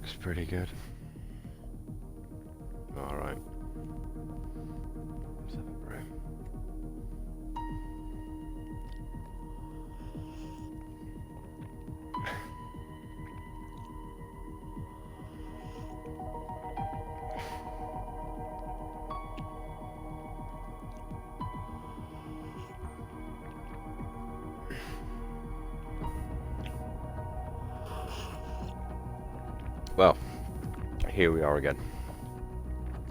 looks pretty good. Alright. Let's have a brew. Well, here we are again.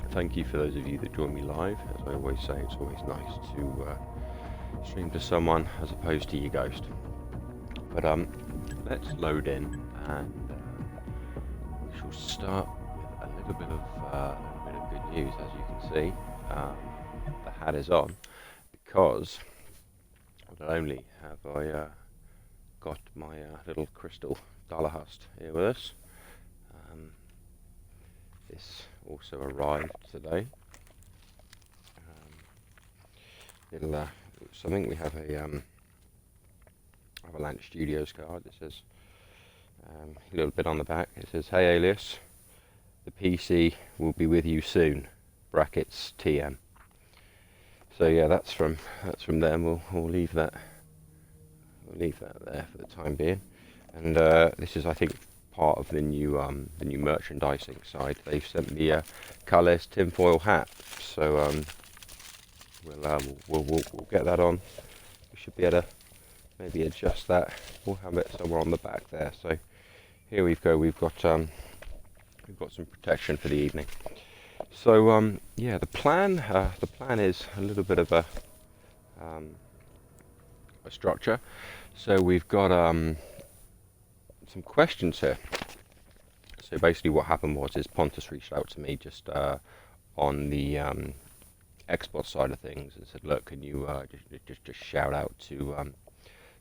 Thank you for those of you that join me live. As I always say, it's always nice to stream to someone as opposed to your ghost. But let's load in, and we shall start with a little bit of good news. As you can see, the hat is on because not only have I got my little crystal Dalahust here with us. This also arrived today. Little something. We have a Avalanche Studios card. It says a little bit on the back. It says, "Hey Alias, the PC will be with you soon." Brackets TM. So yeah, that's from them. We'll leave that. We'll leave that there for the time being. And this is, I think, part of the new merchandising side. They've sent me a colourless tinfoil hat, so we'll get that on. We should be able to maybe adjust that. We'll have it somewhere on the back there. So here we go. We've got some protection for the evening. So yeah, the plan is a little bit of a structure. So we've got some questions here. So basically what happened was Pontus reached out to me just on the Xbox side of things and said, look, can you just shout out to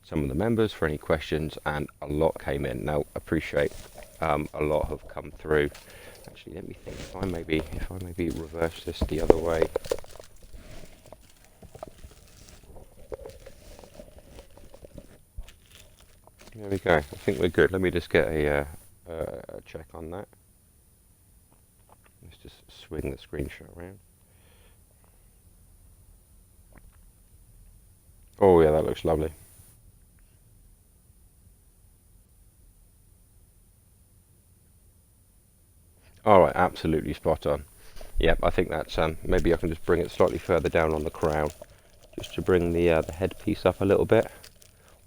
some of the members for any questions, and a lot came in. Now appreciate a lot have come through. Actually, let me think, if I maybe reverse this the other way. There we go. I think we're good. Let me just get a check on that. Let's just swing the screenshot around. Oh yeah, that looks lovely. All right, absolutely spot on. Yep, I think that's maybe I can just bring it slightly further down on the crown, just to bring the headpiece up a little bit.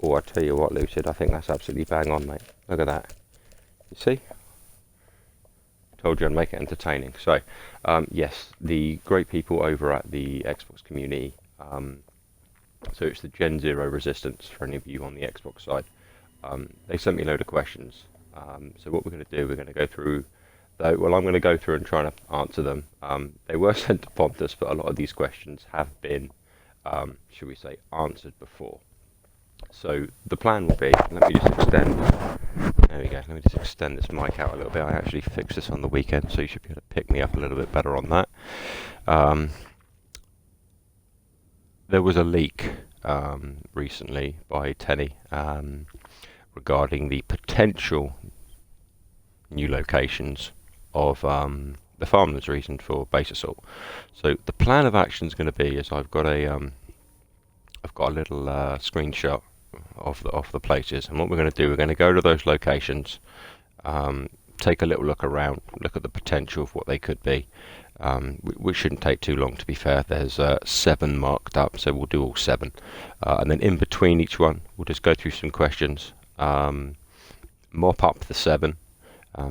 Oh, I tell you what, Lucid, I think that's absolutely bang on, mate. Look at that. You see? Told you I'd make it entertaining. So, yes, the great people over at the Xbox community. So it's the Gen Zero Resistance for any of you on the Xbox side. They sent me a load of questions. So what we're going to do, we're going to go through. I'm going to go through and try to answer them. They were sent to Pontus, but a lot of these questions have been, should we say, answered before. So the plan will be, let me just extend, there we go, let me just extend this mic out a little bit. I actually fixed this on the weekend, so you should be able to pick me up a little bit better on that. There was a leak recently by Tenny regarding the potential new locations of the Farmers region for base assault. So the plan of action is going to be is I've got a little screenshot of the places, and what we're going to do, we're going to go to those locations, take a little look around, look at the potential of what they could be. Which shouldn't take too long, to be fair. There's 7 marked up, so we'll do all 7, and then in between each one we'll just go through some questions, mop up the 7,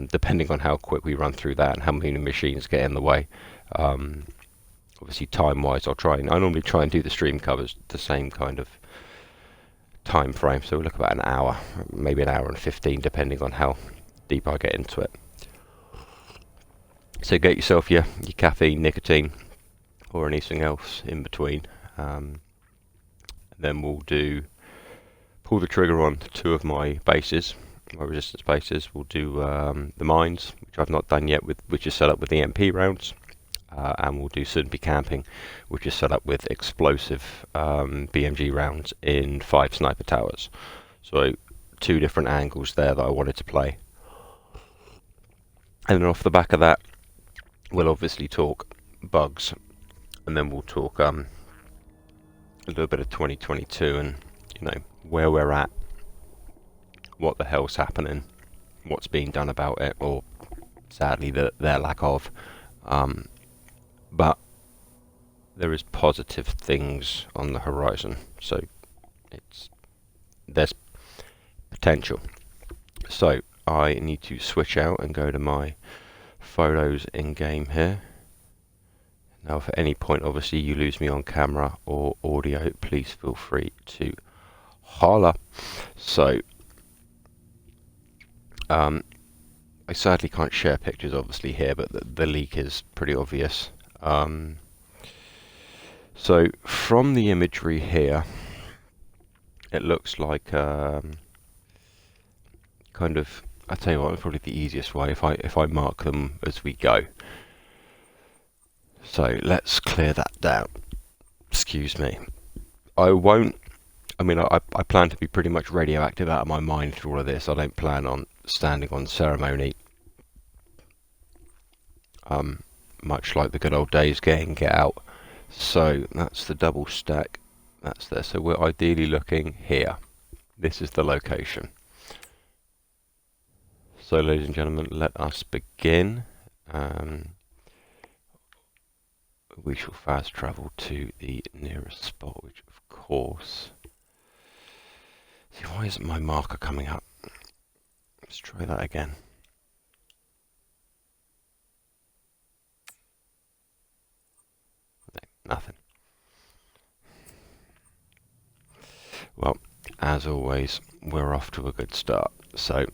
depending on how quick we run through that and how many machines get in the way. Obviously time wise, I normally try and do the stream covers the same kind of time frame, so we'll look about an hour, maybe an hour and 15, depending on how deep I get into it. So get yourself your caffeine, nicotine, or anything else in between. And then we'll pull the trigger on 2 of my bases, my resistance bases. We'll do the mines, which I've not done yet, which is set up with the MP rounds. And we'll do Sunby camping, which is set up with explosive BMG rounds in 5 sniper towers. So 2 different angles there that I wanted to play. And then off the back of that, we'll obviously talk bugs, and then we'll talk a little bit of 2022 and where we're at, what the hell's happening, what's being done about it, or sadly their lack of. But there is positive things on the horizon, so there's potential. So I need to switch out and go to my photos in game here. Now, if at any point obviously you lose me on camera or audio, please feel free to holler. So I sadly can't share pictures obviously here, but the leak is pretty obvious. So from the imagery here, it looks like kind of, I'll tell you what, probably the easiest way if I mark them as we go. So let's clear that down. Excuse me. I plan to be pretty much radioactive out of my mind through all of this. I don't plan on standing on ceremony. Much like the good old days, get in, get out. So that's the double stack. That's there. So we're ideally looking here. This is the location. So ladies and gentlemen, let us begin. We shall fast travel to the nearest spot, which of course... See, why isn't my marker coming up? Let's try that again. No, nothing. Well, as always, we're off to a good start. So,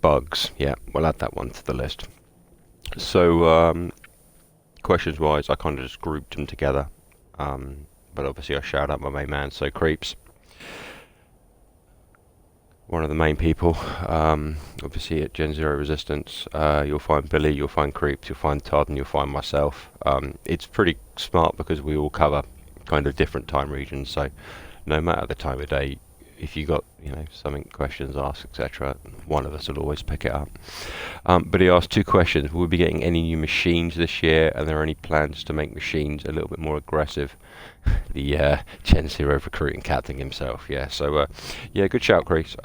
bugs, yeah, we'll add that one to the list. So, questions wise, I kind of just grouped them together, but obviously I shout out my main man. So Creeps, one of the main people, obviously at Gen Zero Resistance. You'll find Billy, you'll find Creeps, you'll find Todd, and you'll find myself. It's pretty smart because we all cover kind of different time regions, so no matter the time of day, if you got something, questions asked, etc., one of us will always pick it up. But he asked 2 questions. Will we be getting any new machines this year? And there are any plans to make machines a little bit more aggressive? The Gen Zero recruiting captain himself. Yeah. So yeah, good shout, Chris.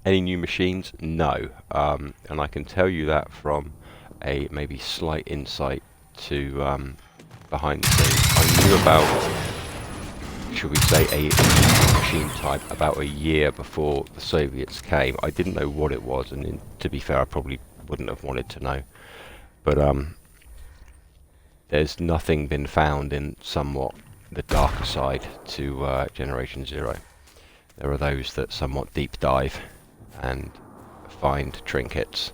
Any new machines? No. And I can tell you that from a maybe slight insight to behind the scenes. I knew about, should we say, a machine type about a year before the Soviets came. I didn't know what it was, and to be fair, I probably wouldn't have wanted to know. But there's nothing been found in somewhat the darker side to Generation Zero. There are those that somewhat deep dive and find trinkets.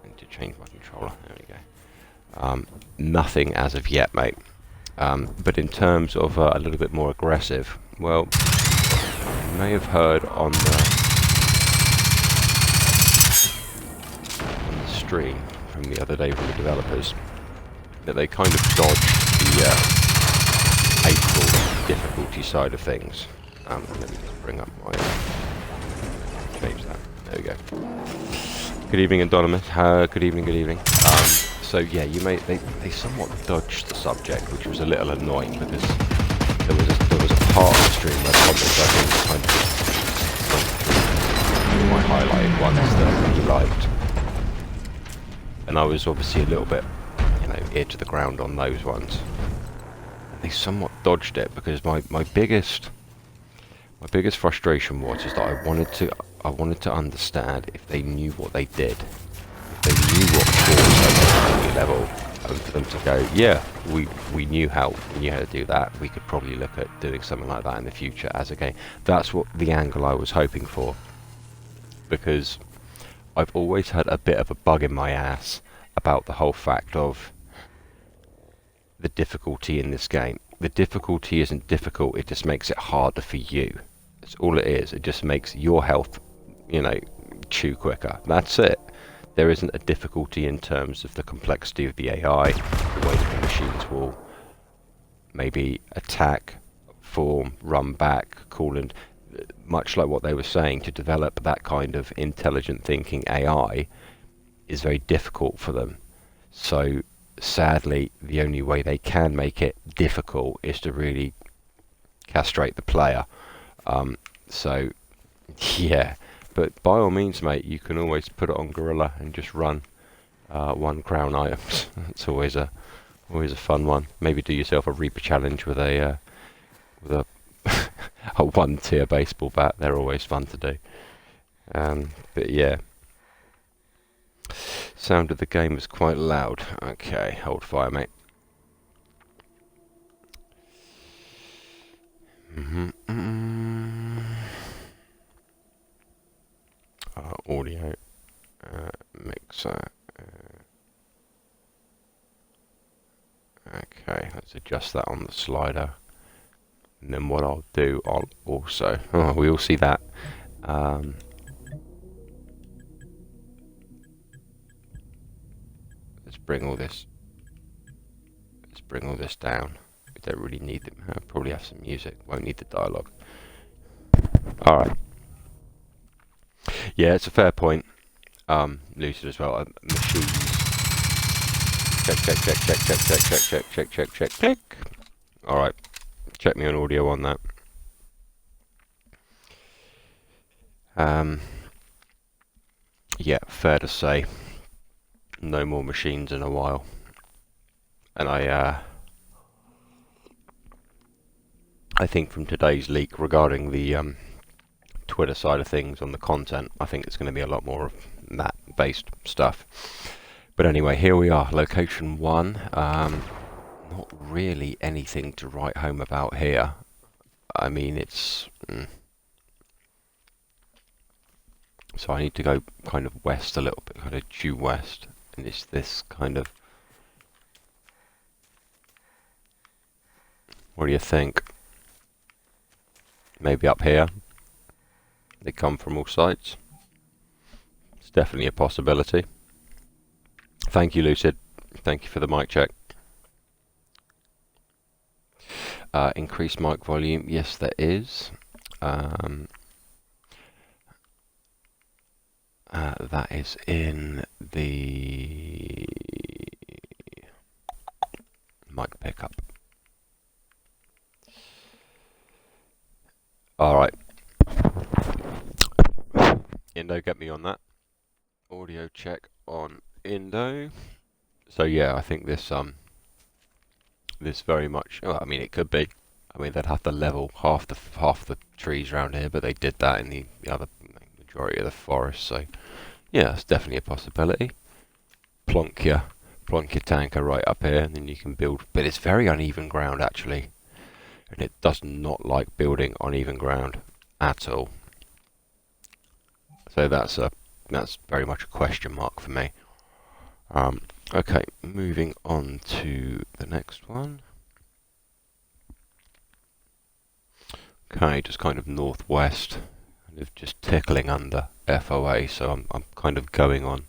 I need to change my controller. There we go. Nothing as of yet, mate. But in terms of a little bit more aggressive, well, you may have heard on the stream from the other day from the developers that they kind of dodged the April difficulty side of things. Let me just bring up my... change that. There we go. Good evening, Anonymous. Good evening, good evening. So yeah, they somewhat dodged the subject, which was a little annoying because there was a part of the stream where comments I think kind of my highlighted ones that he liked, and I was obviously a little bit ear to the ground on those ones. They somewhat dodged it because my biggest frustration was that I wanted to understand if they knew what they did. They knew what was level, and for them to go, yeah, we knew how to do that. We could probably look at doing something like that in the future as a game. That's what the angle I was hoping for, because I've always had a bit of a bug in my ass about the whole fact of the difficulty in this game. The difficulty isn't difficult; it just makes it harder for you. That's all it is. It just makes your health, chew quicker. That's it. There isn't a difficulty in terms of the complexity of the AI, the way that the machines will maybe attack, form, run back, call, and much like what they were saying, to develop that kind of intelligent thinking AI, is very difficult for them. So sadly, the only way they can make it difficult is to really castrate the player. So yeah, but by all means, mate, you can always put it on Gorilla and just run 1 crown items. It's always a fun one. Maybe do yourself a Reaper challenge with a a 1 tier baseball bat. They're always fun to do. But yeah, sound of the game is quite loud. Okay, hold fire, mate. Audio mixer. Okay, let's adjust that on the slider. And then what I'll do, I'll also... Oh, we all see that. Let's bring all this down. We don't really need them. I'll probably have some music. Won't need the dialogue. Alright. Yeah, it's a fair point. Lucid as well. Machines. Check, click. Alright. Check me on audio on that. Yeah, fair to say. No more machines in a while. And I think from today's leak regarding the Twitter side of things on the content, I think it's going to be a lot more of that based stuff. But anyway, here we are, location 1. Not really anything to write home about here. I mean, it's... So I need to go kind of west a little bit, kind of due west. And it's this kind of... What do you think? Maybe up here? They come from all sides. It's definitely a possibility. Thank you, Lucid. Thank you for the mic check. Increased mic volume. Yes, there is. That is in the mic pickup. Alright. Indo, get me on that. Audio check on Indo. So yeah, I think this very much... Well, I mean, it could be. I mean, they'd have to level half the trees around here, but they did that in the other majority of the forest. So yeah, it's definitely a possibility. Plonk your tanker right up here, and then you can build. But it's very uneven ground actually, and it does not like building on even ground at all. So that's very much a question mark for me. Okay, moving on to the next one. Okay, just kind of northwest, kind of just tickling under FOA, so I'm kind of going on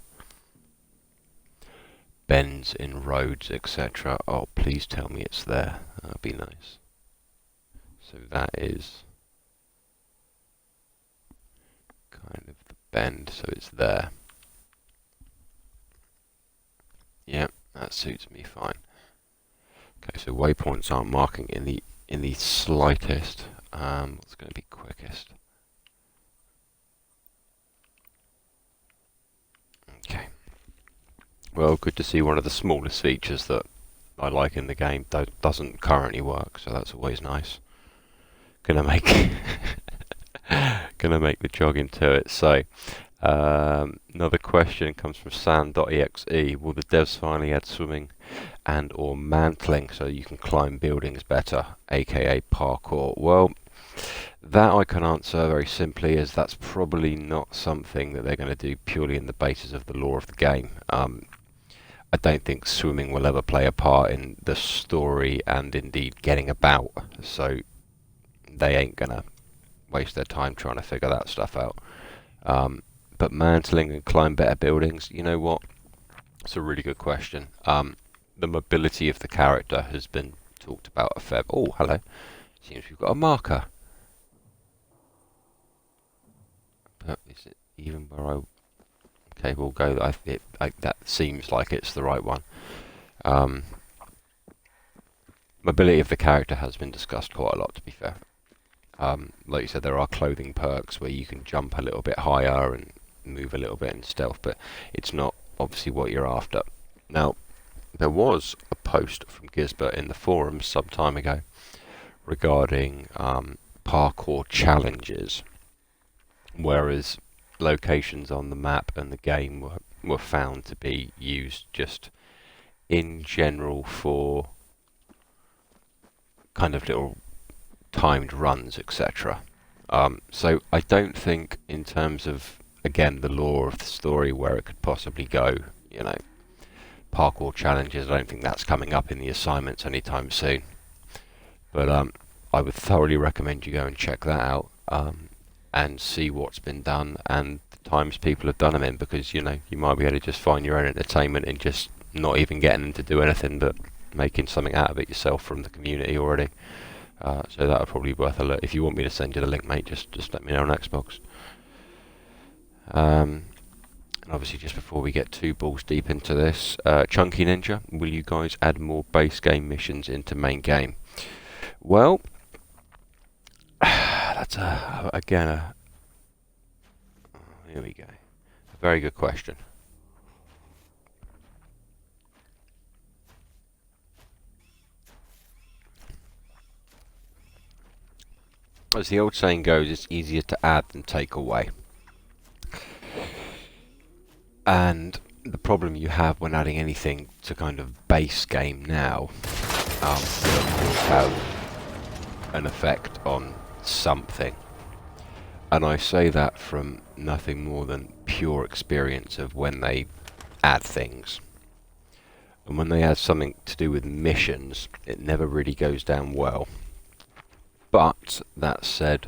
bends in roads, etc. Oh, please tell me it's there. That'd be nice. So that is kind of the bend, so it's there. Yeah, that suits me fine. Okay, so waypoints aren't marking in the slightest. What's going to be quickest? Okay. Well, good to see one of the smallest features that I like in the game doesn't currently work, so that's always nice. Gonna make the jog into it. So another question comes from san.exe. Will the devs finally add swimming and or mantling so you can climb buildings better, aka parkour? Well, that I can answer very simply, as that's probably not something that they're going to do purely in the basis of the lore of the game. I don't think swimming will ever play a part in the story and indeed getting about, so they ain't going to waste their time trying to figure that stuff out. But mantling and climb better buildings, you know what? It's a really good question. The mobility of the character has been talked about a fair... Oh, hello. Seems we've got a marker. But is it even where I... table go. That seems like it's the right one. Mobility of the character has been discussed quite a lot, to be fair. Like you said, there are clothing perks where you can jump a little bit higher and move a little bit in stealth, but it's not obviously what you're after. Now, there was a post from Gisbert in the forums some time ago regarding parkour challenges, whereas locations on the map and the game were found to be used just in general for kind of little timed runs, etc. So I don't think, in terms of, again, the lore of the story, where it could possibly go, you know, parkour challenges, I don't think that's coming up in the assignments anytime soon. But I would thoroughly recommend you go and check that out, and see what's been done and the times people have done them in, because, you know, you might be able to just find your own entertainment in just not even getting them to do anything, but making something out of it yourself from the community already. So that would probably be worth a look. If you want me to send you the link, mate, just let me know on Xbox. And obviously, just before we get too balls deep into this, Chunky Ninja, will you guys add more base game missions into main game? Well, that's again here we go. A very good question. As the old saying goes, it's easier to add than take away. And the problem you have when adding anything to kind of base game now will of course have an effect on something. And I say that from nothing more than pure experience of when they add things. And when they add something to do with missions, it never really goes down well. But that said,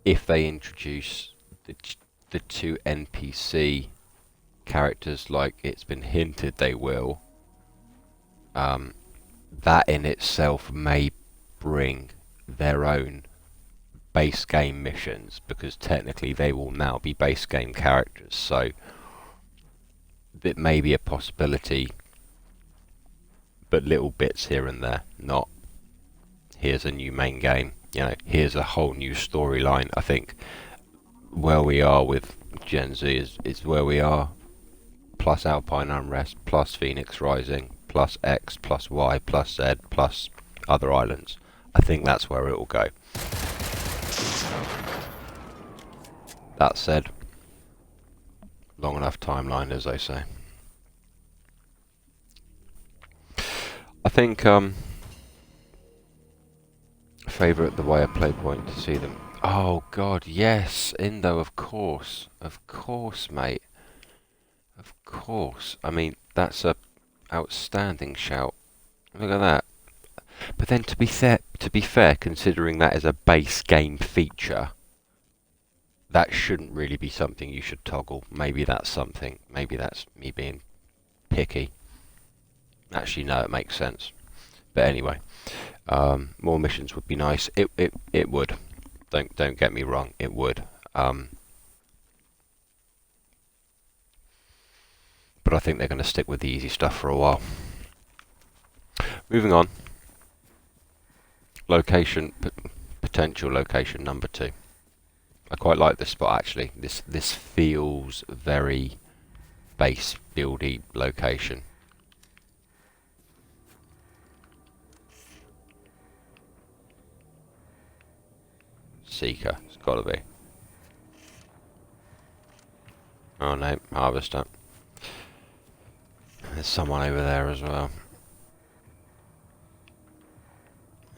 if they introduce the two NPC characters like it's been hinted they will, that in itself may bring their own base game missions, because technically they will now be base game characters, so it may be a possibility, but little bits here and there, not here's a new main game, you know, here's a whole new storyline. I think where we are with Gen Z is where we are, plus Alpine Unrest, plus Phoenix Rising, plus X, plus Y, plus Z, plus other islands. I think that's where it will go. That said, long enough timeline, as they say. I think favourite the way I play point to see them. Oh god, yes, Indo, of course, mate, of course. I mean, that's a outstanding shout. Look at that. But then, to be fair, considering that is a base game feature, that shouldn't really be something you should toggle. Maybe that's something. Maybe that's me being picky. Actually, no, it makes sense. But anyway, more missions would be nice. It would. Don't get me wrong. It would. But I think they're going to stick with the easy stuff for a while. Moving on. Location, potential location number 2. I quite like this spot actually. This feels very base buildy location. Seeker, it's got to be. Oh no, Harvester. There's someone over there as well.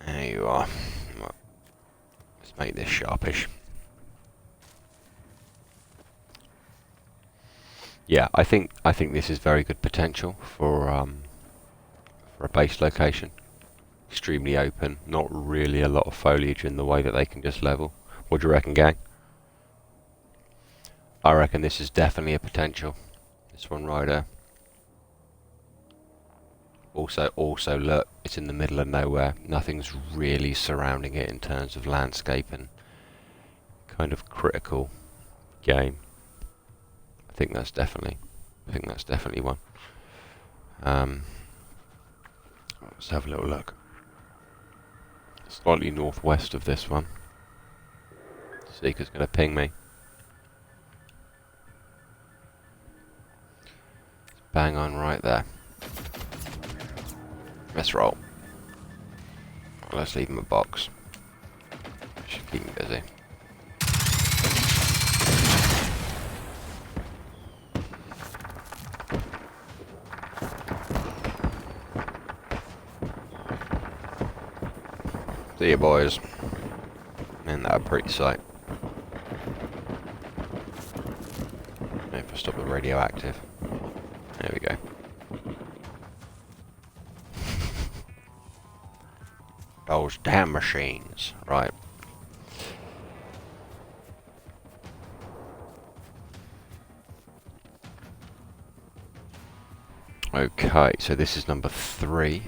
There you are. Let's make this sharpish. Yeah, I think this is very good potential for a base location. Extremely open, not really a lot of foliage in the way that they can just level. What do you reckon, gang? I reckon this is definitely a potential. This one right there. Also look, it's in the middle of nowhere. Nothing's really surrounding it in terms of landscape and kind of critical game. think that's definitely one. Let's have a little look. Slightly northwest of this one. Seeker's going to ping me. Bang on right there. Let's roll. Let's leave him a box. Should keep him busy. See you, boys. Man, that a pretty sight. If I stop the radioactive. There we go. Those damn machines. Right. Okay, so this is number 3.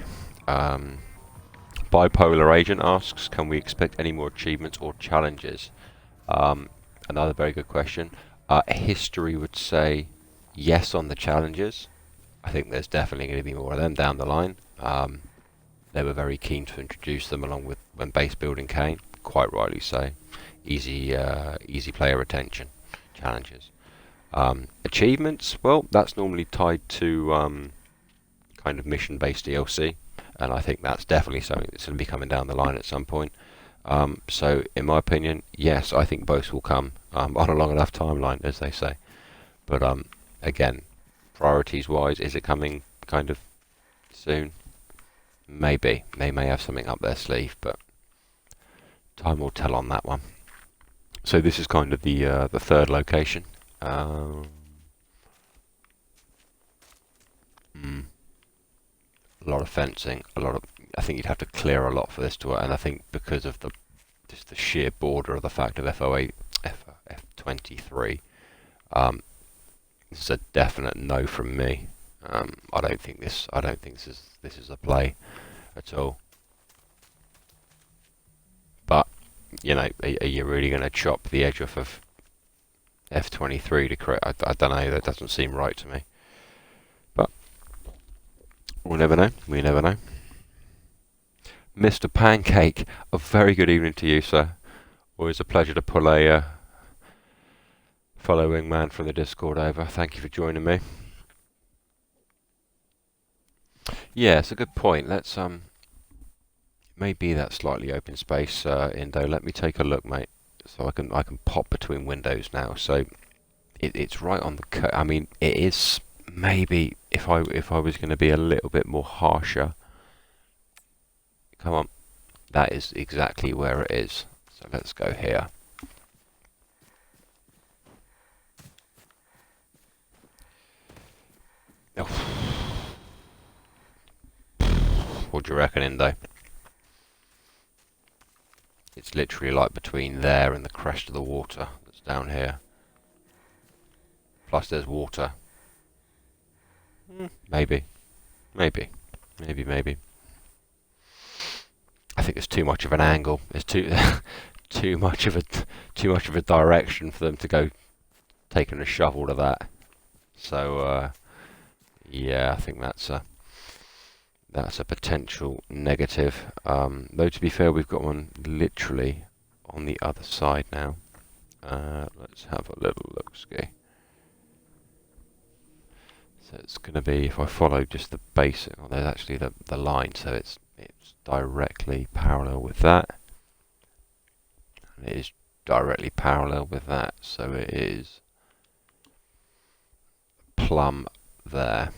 Bipolar Agent asks, can we expect any more achievements or challenges? Another very good question. History would say yes on the challenges. I think there's definitely going to be more of them down the line. They were very keen to introduce them along with when base building came, quite rightly so. Easy player retention challenges. Achievements, well, that's normally tied to kind of mission-based DLC, and I think that's definitely something that's going to be coming down the line at some point. So, in my opinion, yes, I think both will come on a long enough timeline, as they say. But again, priorities-wise, is it coming kind of soon? Maybe. They may have something up their sleeve, but time will tell on that one. So this is kind of the third location. A lot of fencing, I think you'd have to clear a lot for this to work, and I think because of just the sheer border of the fact of F23, this is a definite no from me. I don't think this is a play at all. But you know, are you really going to chop the edge off of F23 to create? I don't know. That doesn't seem right to me. But we'll never know. We never know. Mr. Pancake, a very good evening to you, sir. Always a pleasure to pull a following man from the Discord over. Thank you for joining me. Yeah, it's a good point. Let's maybe that slightly open space, Indo. Let me take a look, mate. So I can pop between windows now. So it's right on the. I mean, it is maybe if I was going to be a little bit more harsher. Come on, that is exactly where it is. So let's go here. Oh. What do you reckon, Indo? It's literally like between there and the crest of the water that's down here. Plus there's water. Maybe. I think it's too much of an angle. It's too much of a direction for them to go taking a shovel to that. So yeah, I think that's a potential negative. Though to be fair, we've got one literally on the other side now. Let's have a little look-ski. So it's going to be, if I follow just the basic, well, there's actually the line, so it's directly parallel with that. And it is directly parallel with that, so it is plumb there.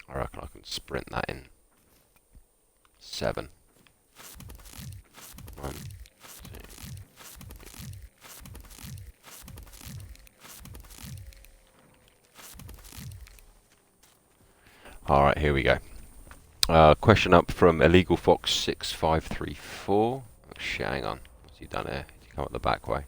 I reckon I can sprint that in 7. 1, 2. Alright, here we go. Question up from Illegal Fox 6534. Oh, shit, hang on. What's he done here? He come up the back way.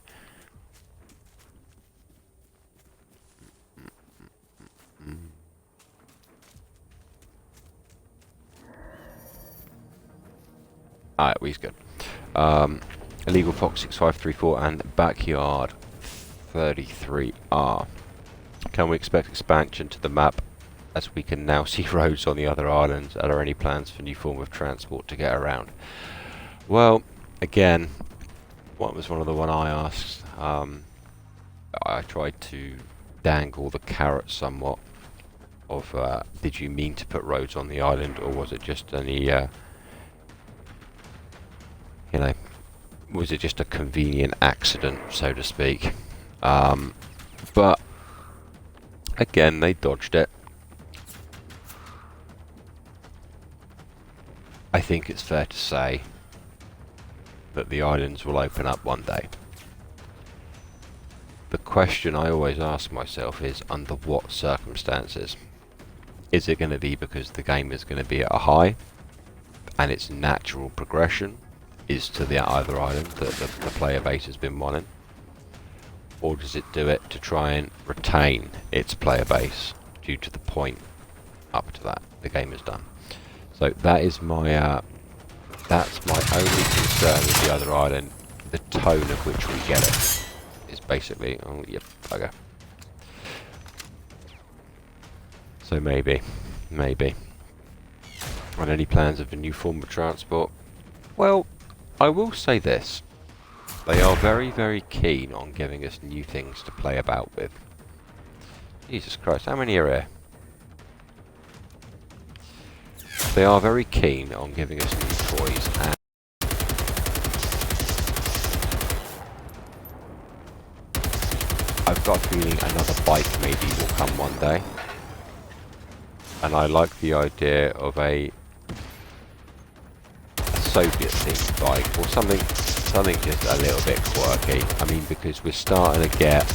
Alright, he's good. Illegal Fox 6534 and Backyard 33R. Can we expect expansion to the map as we can now see roads on the other islands? Are there any plans for new form of transport to get around? Well, again, what was one of the one I asked? I tried to dangle the carrot somewhat of did you mean to put roads on the island, or was it just any was it just a convenient accident, so to speak? But again, they dodged it. I think it's fair to say that the islands will open up one day. The question I always ask myself is, under what circumstances? Is it going to be because the game is going to be at a high and its natural progression is to the other island that the player base has been wanting? Or does it do it to try and retain its player base due to the point up to that the game is done? So that is my that's my only concern with the other island. The tone of which we get it is basically, oh yep, bugger. So maybe. And any plans of a new form of transport? Well, I will say this. They are very, very keen on giving us new things to play about with. Jesus Christ, how many are here? They are very keen on giving us new toys, and I've got a feeling another bike maybe will come one day. And I like the idea of a Soviet-themed bike, or something just a little bit quirky. I mean, because we're starting to get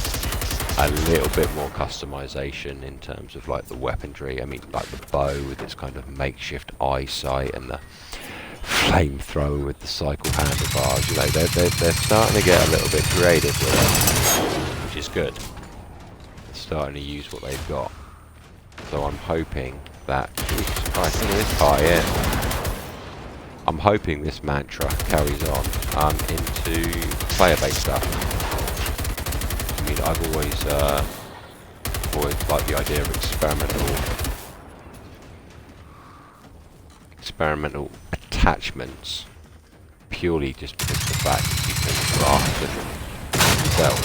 a little bit more customization in terms of like the weaponry. I mean, like the bow with its kind of makeshift eyesight, and the flamethrower with the cycle handlebars. You know, they're starting to get a little bit creative with it, which is good. They're starting to use what they've got. So I'm hoping that, Jesus Christ, look at this part here. I'm hoping this mantra carries on into player-based stuff. I mean, I've always liked the idea of experimental attachments, purely just because of the fact that you can craft them yourself.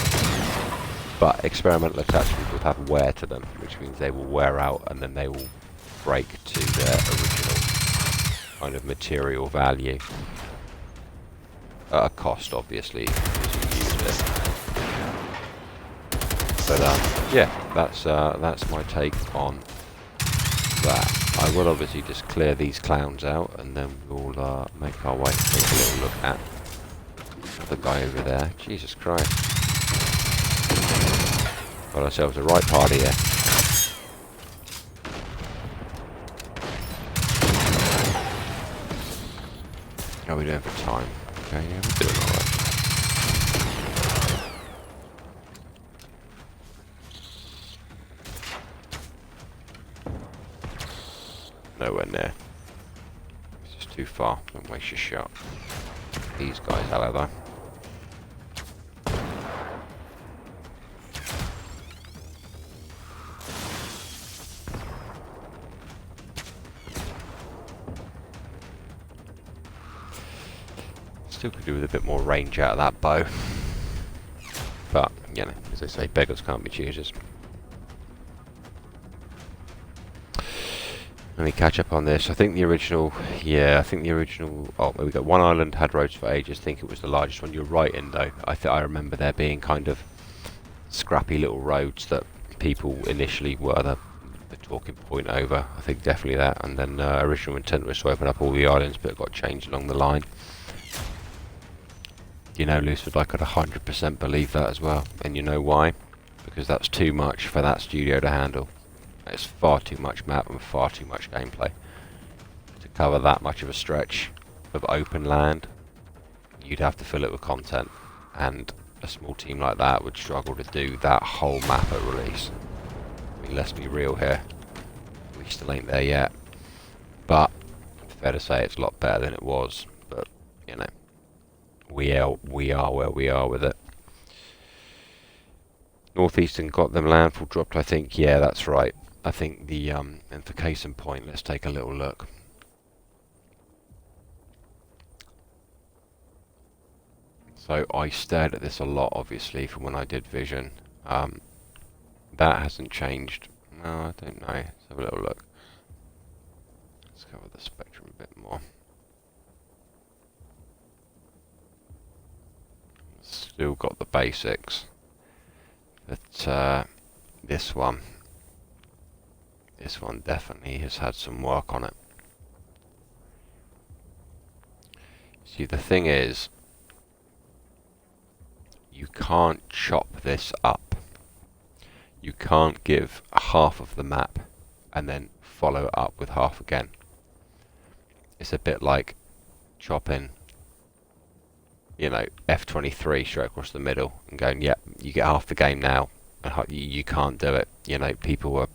But experimental attachments will have wear to them, which means they will wear out and then they will break to their original kind of material value. At a cost, obviously, because you used it. But yeah, that's my take on that. I will obviously just clear these clowns out, and then we'll make our way. Take a little look at the guy over there. Jesus Christ. Got ourselves a right party here. How are we doing for time? Okay, yeah, we're doing alright. Nowhere near. It's just too far. Don't waste your shot. These guys, however. Still could do with a bit more range out of that bow. But, you know, as they say, beggars can't be choosers. Let me catch up on this. I think the original, oh, we got one island had roads for ages. I think it was the largest one. You're right, Indo. I remember there being kind of scrappy little roads that people initially were the talking point over. I think definitely that. And then original intent was to open up all the islands, but it got changed along the line. You know, Lucid, I could 100% believe that as well. And you know why? Because that's too much for that studio to handle. It's far too much map and far too much gameplay to cover that much of a stretch of open land. You'd have to fill it with content, and a small team like that would struggle to do that whole map at release. I mean, let's be real here. We still ain't there yet. But fair to say it's a lot better than it was. But, you know, we are where we are with it. Northeastern got them landfall dropped, I think. Yeah, that's right. I think the and for case in point, let's take a little look. So I stared at this a lot, obviously, from when I did Vision. That hasn't changed. No, I don't know. Let's have a little look. Let's cover the spectrum a bit more. Still got the basics. But this one definitely has had some work on it. See, the thing is, you can't chop this up. You can't give half of the map and then follow it up with half again. It's a bit like chopping, you know, F23 straight across the middle and going, yeah, you get half the game now. And you can't do it. You know, people were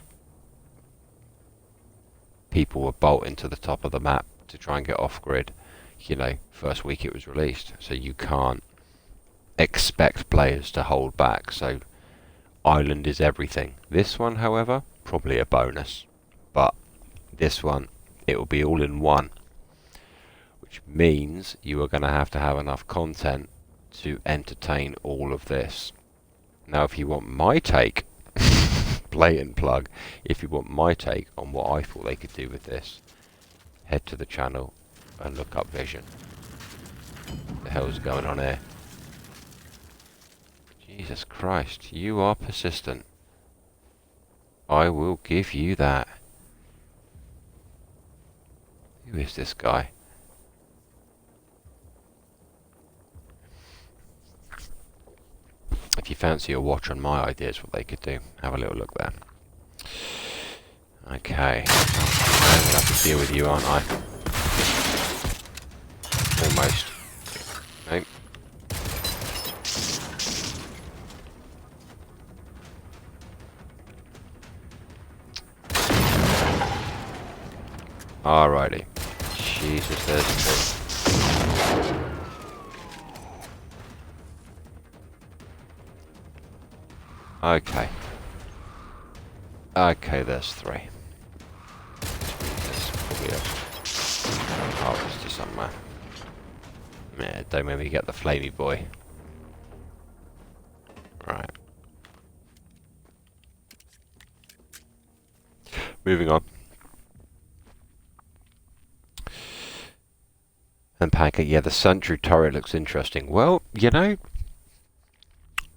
bolting to the top of the map to try and get off grid. You know, first week it was released, so you can't expect players to hold back. So island is everything. This one, however, probably a bonus, but this one, it will be all in one, which means you are going to have enough content to entertain all of this. Now, if you want my take, play and plug, if you want my take on what I thought they could do with this, head to the channel and look up Vision. What the hell's going on here? Jesus Christ, you are persistent. I will give you that. Who is this guy? If you fancy a watch on my ideas what they could do, have a little look there. Okay. I'm going to have to deal with you, aren't I? Almost. Nope. Alrighty. Jesus, there's two. Okay. Okay, there's three. There's probably a harvester somewhere. Yeah, don't make me get the flamey boy. Right. Moving on. And Pancake, yeah, the sentry turret looks interesting. Well, you know,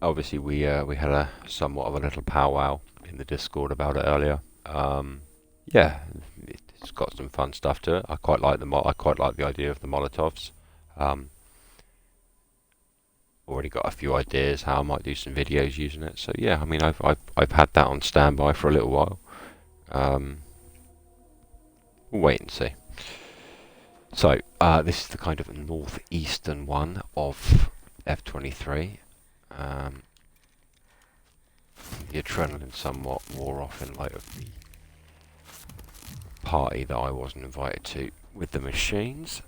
obviously we had a somewhat of a little powwow in the Discord about it earlier. Yeah, it's got some fun stuff to it. I quite like the idea of the Molotovs. Already got a few ideas how I might do some videos using it. So yeah, I mean I've had that on standby for a little while. We'll wait and see. So this is the kind of northeastern one of F23. The adrenaline somewhat wore off in light of the party that I wasn't invited to with the machines,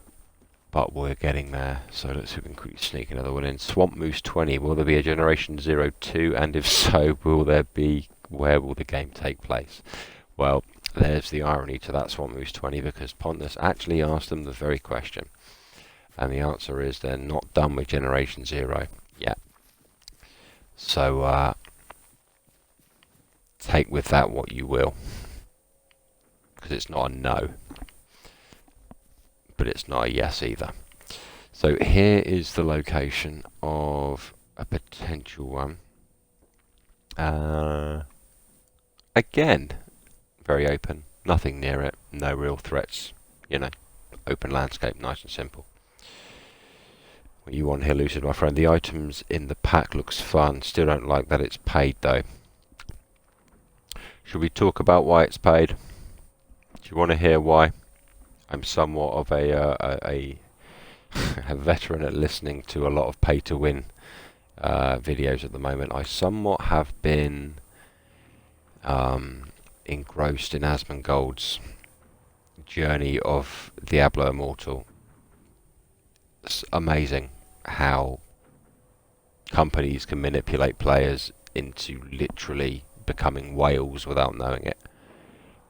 but we're getting there. So let's see if we can quickly sneak another one in. Swamp Moose 20, will there be a Generation 02, and if so, where will the game take place? Well, there's the irony to that, Swamp Moose 20, because Pontus actually asked them the very question, and the answer is they're not done with Generation 0 yet. So take with that what you will, because it's not a no, but it's not a yes either. So here is the location of a potential one. Again, very open, nothing near it, no real threats, you know, open landscape, nice and simple. What you want here, Lucid, my friend? The items in the pack looks fun. Still don't like that it's paid though. Should we talk about why it's paid? Do you want to hear why? I'm somewhat of a veteran at listening to a lot of pay-to-win videos at the moment. I somewhat have been engrossed in Asmongold's journey of Diablo Immortal. It's amazing how companies can manipulate players into literally becoming whales without knowing it.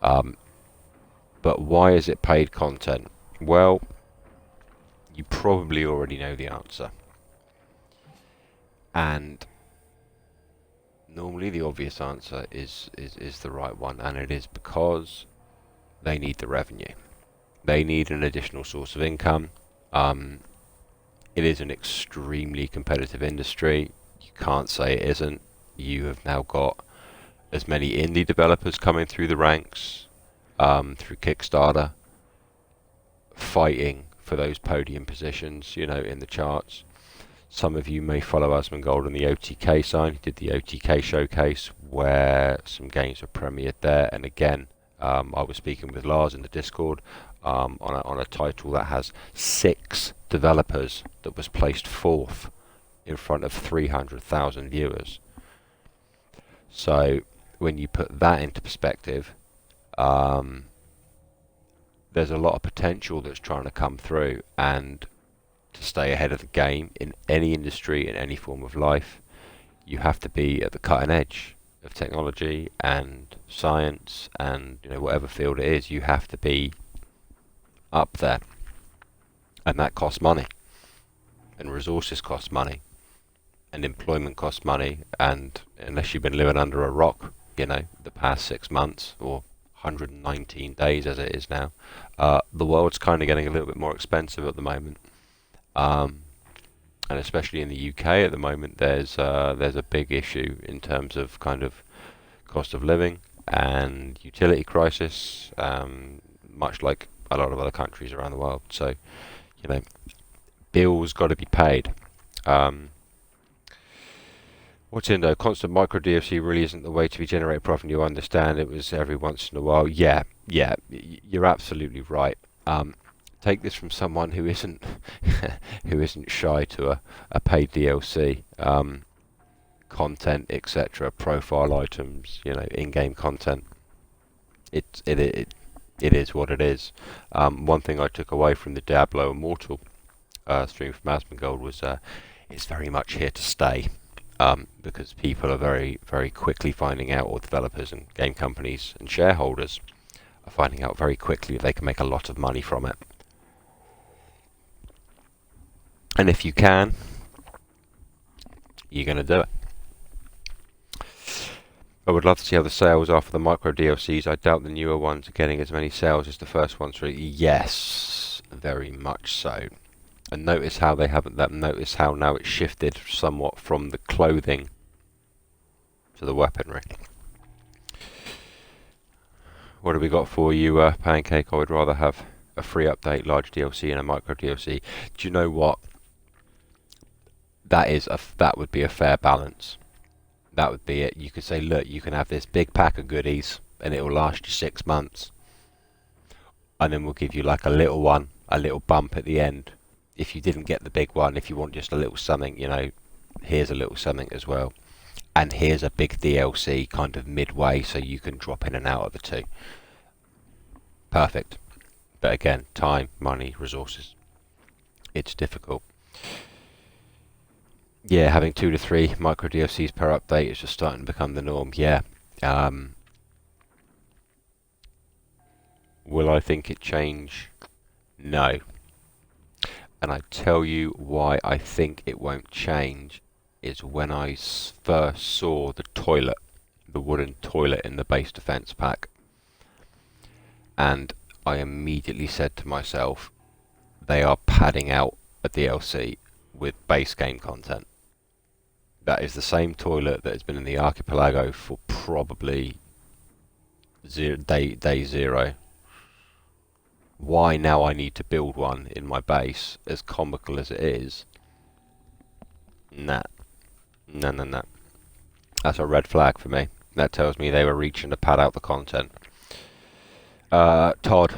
But why is it paid content? Well, you probably already know the answer. And normally the obvious answer is the right one, and it is because they need the revenue. They need an additional source of income. It is an extremely competitive industry. You can't say it isn't. You have now got as many indie developers coming through the ranks, through Kickstarter, fighting for those podium positions, in the charts. Some of you may follow Vanguard on the OTK side. He did the OTK showcase where some games were premiered there, and again, I was speaking with Lars in the Discord on a title that has 6 developers that was placed 4th in front of 300,000 viewers. So when you put that into perspective, there's a lot of potential that's trying to come through, and to stay ahead of the game in any industry, in any form of life, you have to be at the cutting edge of technology and science, and whatever field it is, you have to be up there, and that costs money, and resources cost money, and employment costs money, and unless you've been living under a rock, the past 6 months or 119 days as it is now, the world's kind of getting a little bit more expensive at the moment. And especially in the UK at the moment, there's a big issue in terms of kind of cost of living and utility crisis, much like a lot of other countries around the world. So, bills got to be paid. What's in though? Constant micro DLC really isn't the way to be generate profit. You understand it was every once in a while. Yeah, you're absolutely right. Take this from someone who isn't who isn't shy to a paid DLC, content, etc., profile items, in-game content. It is what it is. One thing I took away from the Diablo Immortal stream from Asmongold was it's very much here to stay, because people are very, very quickly finding out, or developers and game companies and shareholders are finding out very quickly that they can make a lot of money from it. And if you can, you're going to do it. I would love to see how the sales are for the micro DLCs. I doubt the newer ones are getting as many sales as the first ones. Yes, very much so. And notice how they haven't. Notice how now it's shifted somewhat from the clothing to the weaponry. What have we got for you, Pancake? I would rather have a free update, large DLC, and a micro DLC. Do you know what? That would be a fair balance. That would be it. You could say, look, you can have this big pack of goodies and it will last you 6 months, and then we'll give you like a little one, a little bump at the end. If you didn't get the big one, if you want just a little something, here's a little something as well, and here's a big DLC kind of midway, so you can drop in and out of the two. Perfect. But again, time, money, resources. It's difficult. Yeah, having 2 to 3 micro DLCs per update is just starting to become the norm. Yeah. Will I think it change? No. And I tell you why I think it won't change is when I first saw the toilet, the wooden toilet in the base defense pack, and I immediately said to myself, they are padding out a DLC with base game content. That is the same toilet that has been in the archipelago for probably day 0. Why now I need to build one in my base, as comical as it is? Nah. No. That's a red flag for me. That tells me they were reaching to pad out the content. Todd,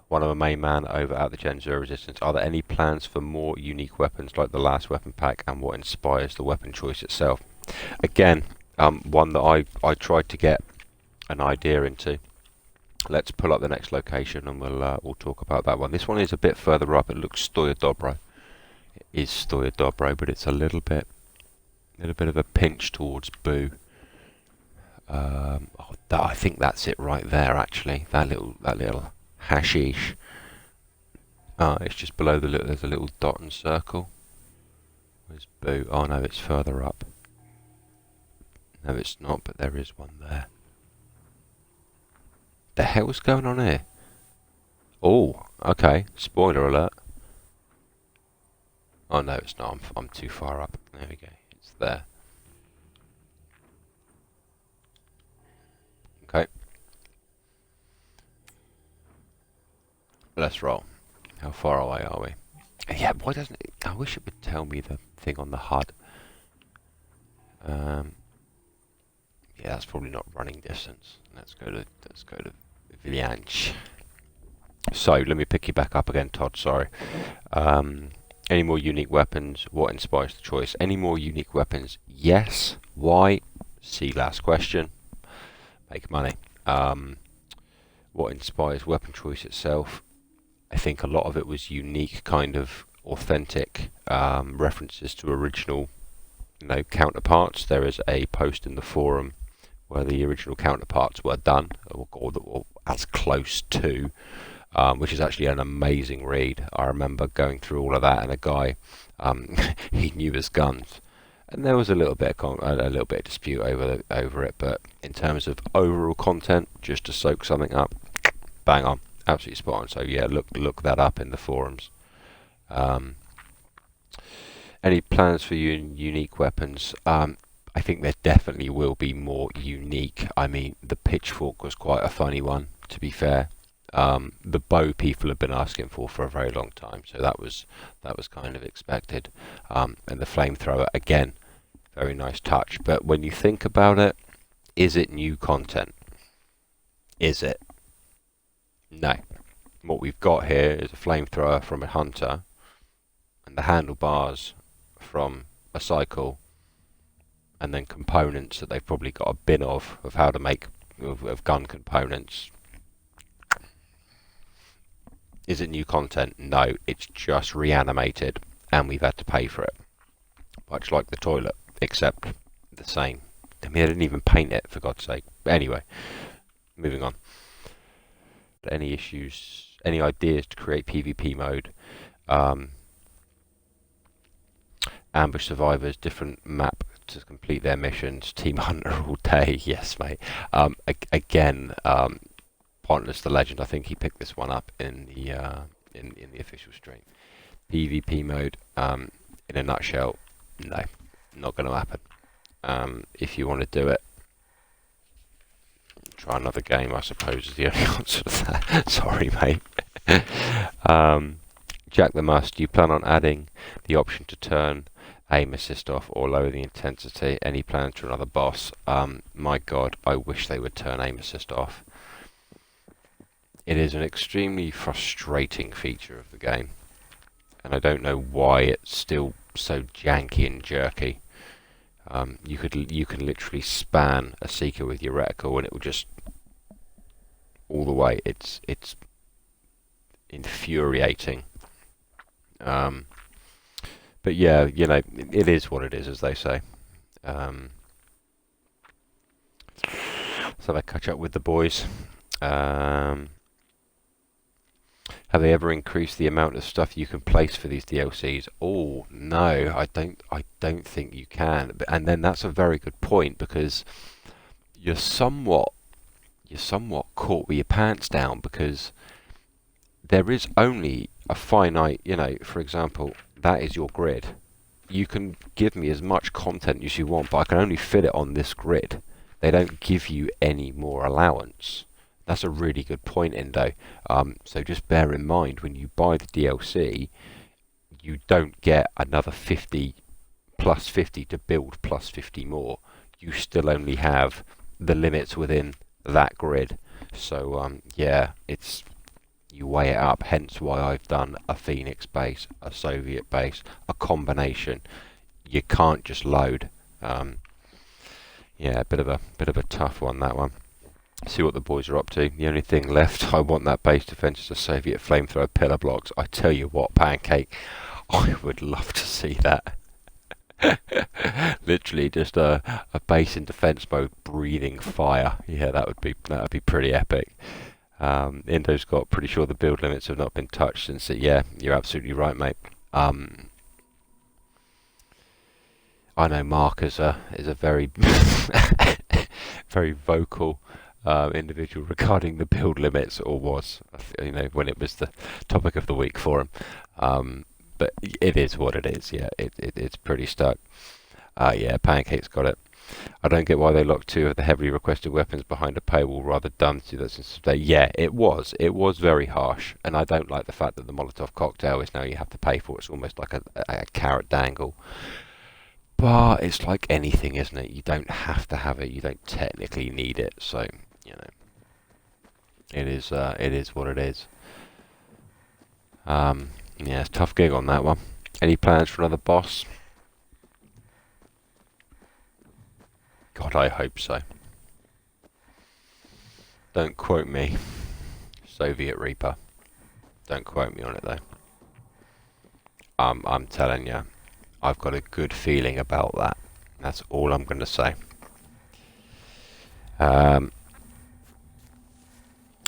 one of the main man over at the Gen 0 Resistance, are there any plans for more unique weapons like the last weapon pack, and what inspires the weapon choice itself? Again, one that I tried to get an idea into. Let's pull up the next location and we'll talk about that one. This one is a bit further up. It looks Stoya Dobro. It is Stoya Dobro, but it's a little bit little bit of a pinch towards Boo. I think that's it right there. Actually, that little hashish. It's just below the little. There's a little dot and circle. Where's Boo? Oh no, it's further up. No, it's not. But there is one there. The hell's going on here? Oh, okay. Spoiler alert. Oh no, it's not. I'm too far up. There we go. It's there. Okay. Let's roll. How far away are we? Yeah, why doesn't it? I wish it would tell me the thing on the HUD. Yeah, that's probably not running distance. Let's go to Villanche. So let me pick you back up again, Todd. Sorry. Any more unique weapons? What inspires the choice? Any more unique weapons? Yes. Why? See last question. Make money. What inspires weapon choice itself? I think a lot of it was unique, kind of authentic references to original, counterparts. There is a post in the forum where the original counterparts were done, or as close to, which is actually an amazing read. I remember going through all of that, and a guy, he knew his guns, and there was a little bit of dispute over it. But in terms of overall content, just to soak something up, bang on, absolutely spot on. So yeah, look that up in the forums. Any plans for unique weapons? I think there definitely will be more unique. I mean, the pitchfork was quite a funny one, to be fair. The bow people have been asking for a very long time, so that was kind of expected. And the flamethrower, again, very nice touch. But when you think about it, is it new content? Is it? No. What we've got here is a flamethrower from a hunter, and the handlebars from a cycle, and then components that they've probably got a bin of how to make of gun components. Is it new content? No, it's just reanimated, and we've had to pay for it. Much like the toilet, except the same. I mean, I didn't even paint it, for God's sake. But anyway, moving on. Any issues? Any ideas to create PvP mode? Ambush survivors, different map to complete their missions. Team hunter all day. Yes, mate. Again, Pointless the Legend, I think he picked this one up in the official stream. PvP mode, in a nutshell, no, not going to happen. If you want to do it, try another game, I suppose, is the only answer to that. Sorry, mate. Jack the Must, do you plan on adding the option to turn aim assist off or lower the intensity? Any plans for another boss? My God, I wish they would turn aim assist off. It is an extremely frustrating feature of the game, and I don't know why it's still so janky and jerky. You can literally span a seeker with your reticle, and it will just all the way. It's infuriating. But yeah, it is what it is, as they say. So I catch up with the boys. Have they ever increased the amount of stuff you can place for these DLCs? Oh no, I don't think you can. And then that's a very good point, because you're somewhat caught with your pants down, because there is only a finite, for example, that is your grid. You can give me as much content as you want, but I can only fit it on this grid. They don't give you any more allowance. That's a really good point, Indo. So just bear in mind, when you buy the DLC, you don't get another 50 plus 50 to build plus 50 more. You still only have the limits within that grid. So yeah, you weigh it up. Hence why I've done a Phoenix base, a Soviet base, a combination. You can't just load. Yeah, a bit of a tough one, that one. See what the boys are up to. The only thing left, I want that base defense is a Soviet flamethrower pillar blocks. I tell you what, Pancake, I would love to see that. Literally just a base in defense mode breathing fire. Yeah, that would be pretty epic. Indo's got pretty sure the build limits have not been touched since it. Yeah, you're absolutely right, mate. I know Mark is a very very vocal individual regarding the build limits, or was, when it was the topic of the week for him. But it is what it is. Yeah, it's pretty stuck. Yeah, Pancake's got it. I don't get why they locked two of the heavily requested weapons behind a paywall. Rather dumb to do that since today. Yeah, it was. It was very harsh, and I don't like the fact that the Molotov cocktail is now you have to pay for. It's almost like a carrot dangle. But it's like anything, isn't it? You don't have to have it. You don't technically need it. So, you know, it is. It is what it is. Yeah, it's a tough gig on that one. Any plans for another boss? God, I hope so. Don't quote me. Soviet Reaper. Don't quote me on it though. I'm telling you, I've got a good feeling about that. That's all I'm going to say. At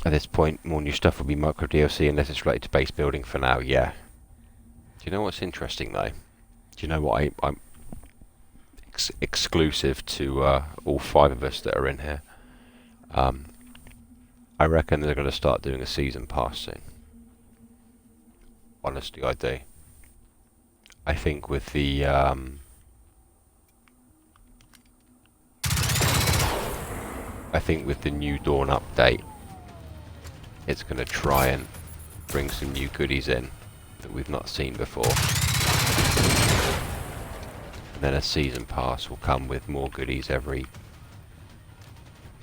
this point, more new stuff will be micro DLC unless it's related to base building for now. Yeah. Do you know what's interesting though? Do you know what I'm exclusive to all five of us that are in here? I reckon they're going to start doing a season pass soon. Honestly, I do. I think with the New Dawn update, it's going to try and bring some new goodies in that we've not seen before. And then a season pass will come with more goodies every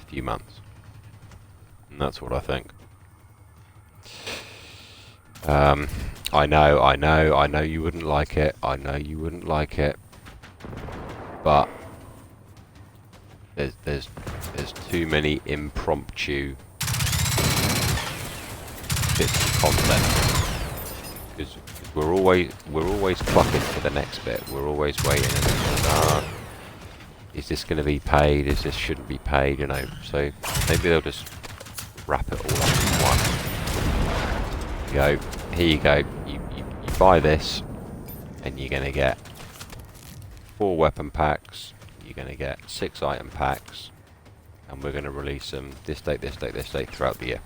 few months. And that's what I think. I know you wouldn't like it. I know you wouldn't like it. But there's too many impromptu bits of content. Because we're always clucking for the next bit. We're always waiting and is this going to be paid? Is this shouldn't be paid? You know. So maybe they'll just wrap it all up in one. Go. Here you go. You buy this, and you're going to get 4 weapon packs. You're going to get 6 item packs, and we're going to release them this date, this date, this date throughout the year.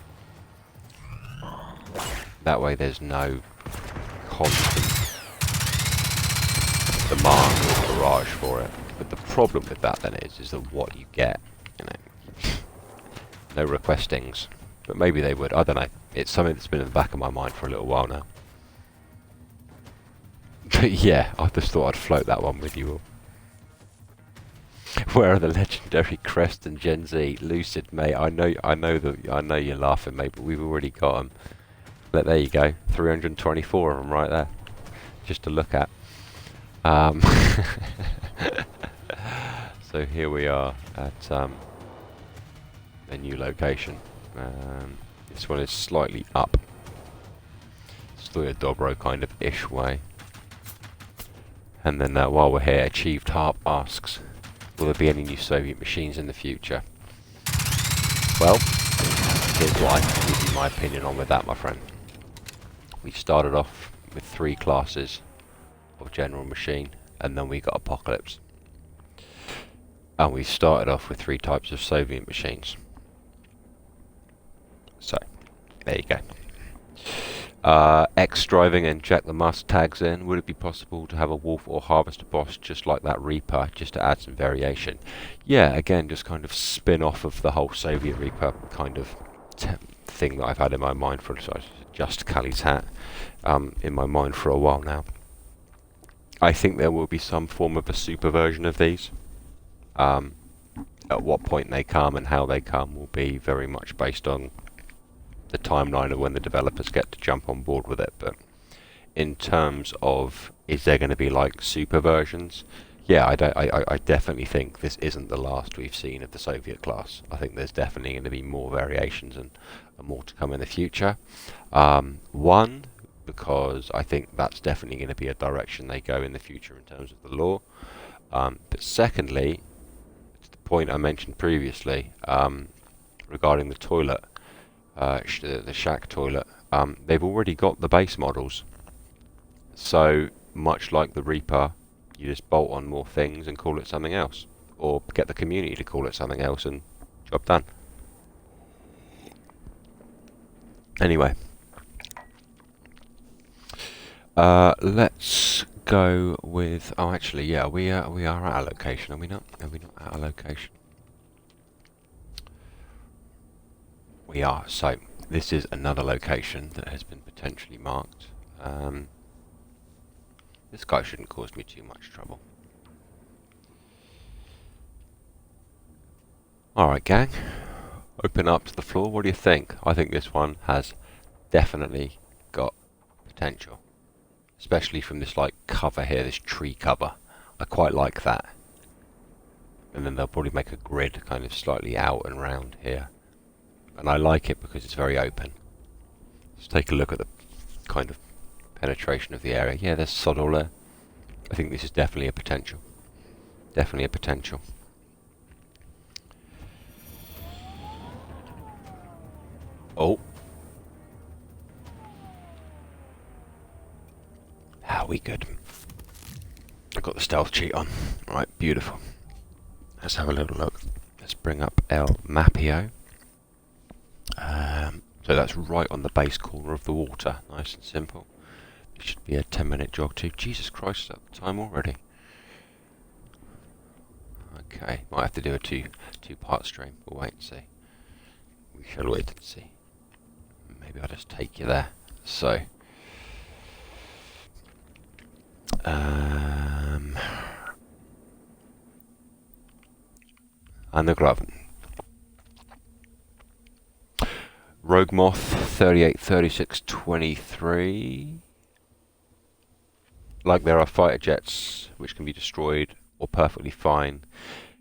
That way, there's no constant demand or barrage for it. But the problem with that then is that what you get, no requestings. But maybe they would. I don't know. It's something that's been in the back of my mind for a little while now. But yeah, I just thought I'd float that one with you all. Where are the legendary Crest and Gen Z? Lucid, mate. I know you're laughing, mate, but we've already got them. But there you go. 324 of them right there, just to look at. So here we are at a new location. This one is slightly up. Still a Dobro kind of ish way. And then while we're here, Achieved Harp asks, will there be any new Soviet machines in the future? Well, here's what I can give you my opinion on with that, my friend. We started off with 3 classes of general machine, and then we got Apocalypse. And we started off with 3 types of Soviet machines. So, there you go. X driving and Jack the Musk tags in. Would it be possible to have a Wolf or Harvester boss just like that Reaper, just to add some variation? Yeah, again, just kind of spin off of the whole Soviet Reaper kind of thing that I've had in my mind for just Kali's hat in my mind for a while now. I think there will be some form of a super version of these. At what point they come and how they come will be very much based on the timeline of when the developers get to jump on board with it. But in terms of, is there going to be like super versions? Yeah, I definitely think this isn't the last we've seen of the Soviet class. I think there's definitely going to be more variations and more to come in the future. One, because I think that's definitely going to be a direction they go in the future in terms of the law. But secondly, to the point I mentioned previously, regarding the toilet, the shack toilet, they've already got the base models. So much like the Reaper, you just bolt on more things and call it something else, or get the community to call it something else, and job done. Anyway, let's go with. Oh, actually, yeah, we are at a location, are we not? Are we not at a location? We are. So this is another location that has been potentially marked. This guy shouldn't cause me too much trouble. Alright, gang. Open up to the floor. What do you think? I think this one has definitely got potential. Especially from this like cover here, this tree cover. I quite like that. And then they'll probably make a grid kind of slightly out and round here. And I like it because it's very open. Let's take a look at the kind of penetration of the area. Yeah, there's sod all there. I think this is definitely a potential. Definitely a potential. Oh. How we good. I've got the stealth cheat on. Right, beautiful. Let's have a little look. Let's bring up El Mapio. So that's right on the base corner of the water. Nice and simple. It should be a 10-minute jog too. Jesus Christ, at the time already. Okay, might have to do a two-part stream. We'll wait and see. We shall wait and see. Maybe I'll just take you there. So, and the glove. Rogue Moth 38, 36, 23. Like there are fighter jets which can be destroyed or perfectly fine.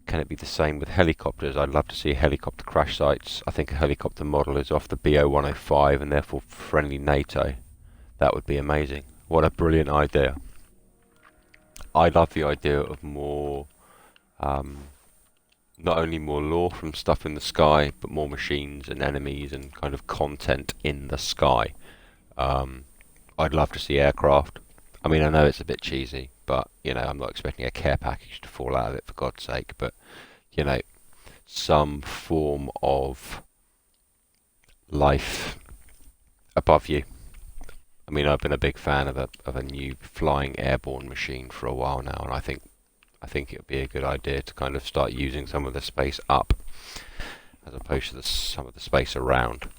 Can it be the same with helicopters? I'd love to see helicopter crash sites. I think a helicopter model is off the BO-105 and therefore friendly NATO. That would be amazing. What a brilliant idea. I love the idea of more, not only more lore from stuff in the sky, but more machines and enemies and kind of content in the sky. I'd love to see aircraft. I mean, I know it's a bit cheesy, but, you know, I'm not expecting a care package to fall out of it, for God's sake, but, you know, some form of life above you. I mean, I've been a big fan of a new flying airborne machine for a while now, and I think it would be a good idea to kind of start using some of the space up as opposed to some of the space around.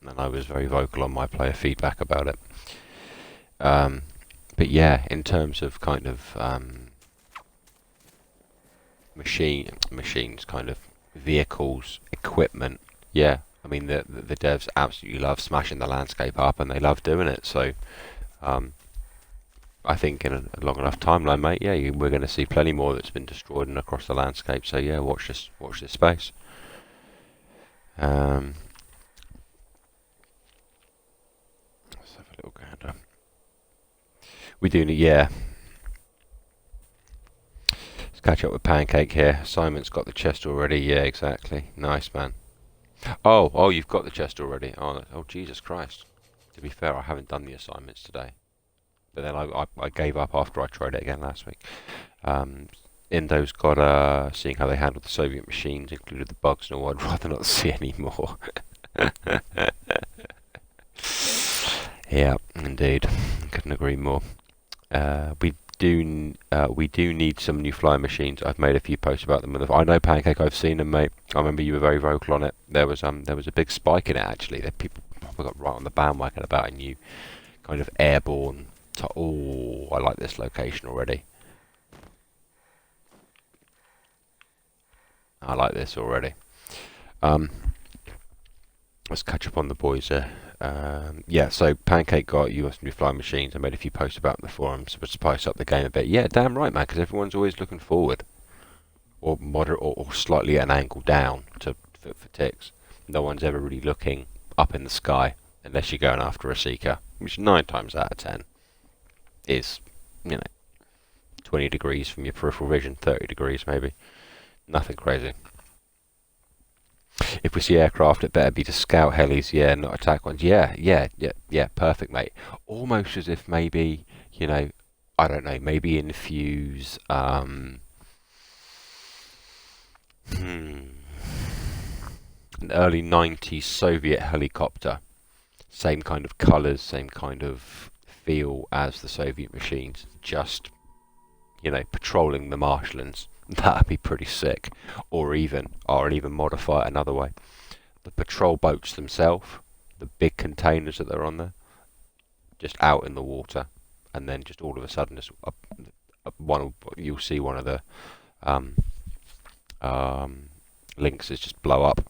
And I was very vocal on my player feedback about it. But yeah, in terms of kind of machines, kind of vehicles, equipment, yeah. I mean, the devs absolutely love smashing the landscape up, and they love doing it. So, I think in a long enough timeline, mate, yeah, we're going to see plenty more that's been destroyed and across the landscape. So yeah, watch this space. Let's have a little gander. We do need, yeah. Let's catch up with Pancake here. Simon's got the chest already. Yeah, exactly. Nice, man. Oh, you've got the chest already. Oh, Jesus Christ. To be fair, I haven't done the assignments today. But then I gave up after I tried it again last week. Indo's got, seeing how they handled the Soviet machines, included the bugs and all, I'd rather not see any more. Yeah, indeed. Couldn't agree more. We do need some new flying machines. I've made a few posts about them. I know Pancake, I've seen them, mate. I remember you were very vocal on it. There was a big spike in it actually. That people got right on the bandwagon about a new kind of airborne. Oh, I like this location already. I like this already. Let's catch up on the boys there. Yeah, so Pancake got US new flying machines. I made a few posts about the forums to spice up the game a bit. Yeah, damn right, man, because everyone's always looking forward, or moderate, or slightly at an angle down for ticks. No one's ever really looking up in the sky unless you're going after a seeker. which 9 times out of 10 is, you know, 20 degrees from your peripheral vision, 30 degrees maybe. Nothing crazy. If we see aircraft, it better be to scout helis, yeah, not attack ones. Yeah, perfect, mate. Almost as if maybe, you know, I don't know, maybe infuse, an early 90s Soviet helicopter. Same kind of colours, same kind of feel as the Soviet machines, just, you know, patrolling the marshlands. That'd be pretty sick. Or even modify it another way. The patrol boats themselves, the big containers that are on there, just out in the water, and then just all of a sudden, just you'll see one of the um, links is just blow up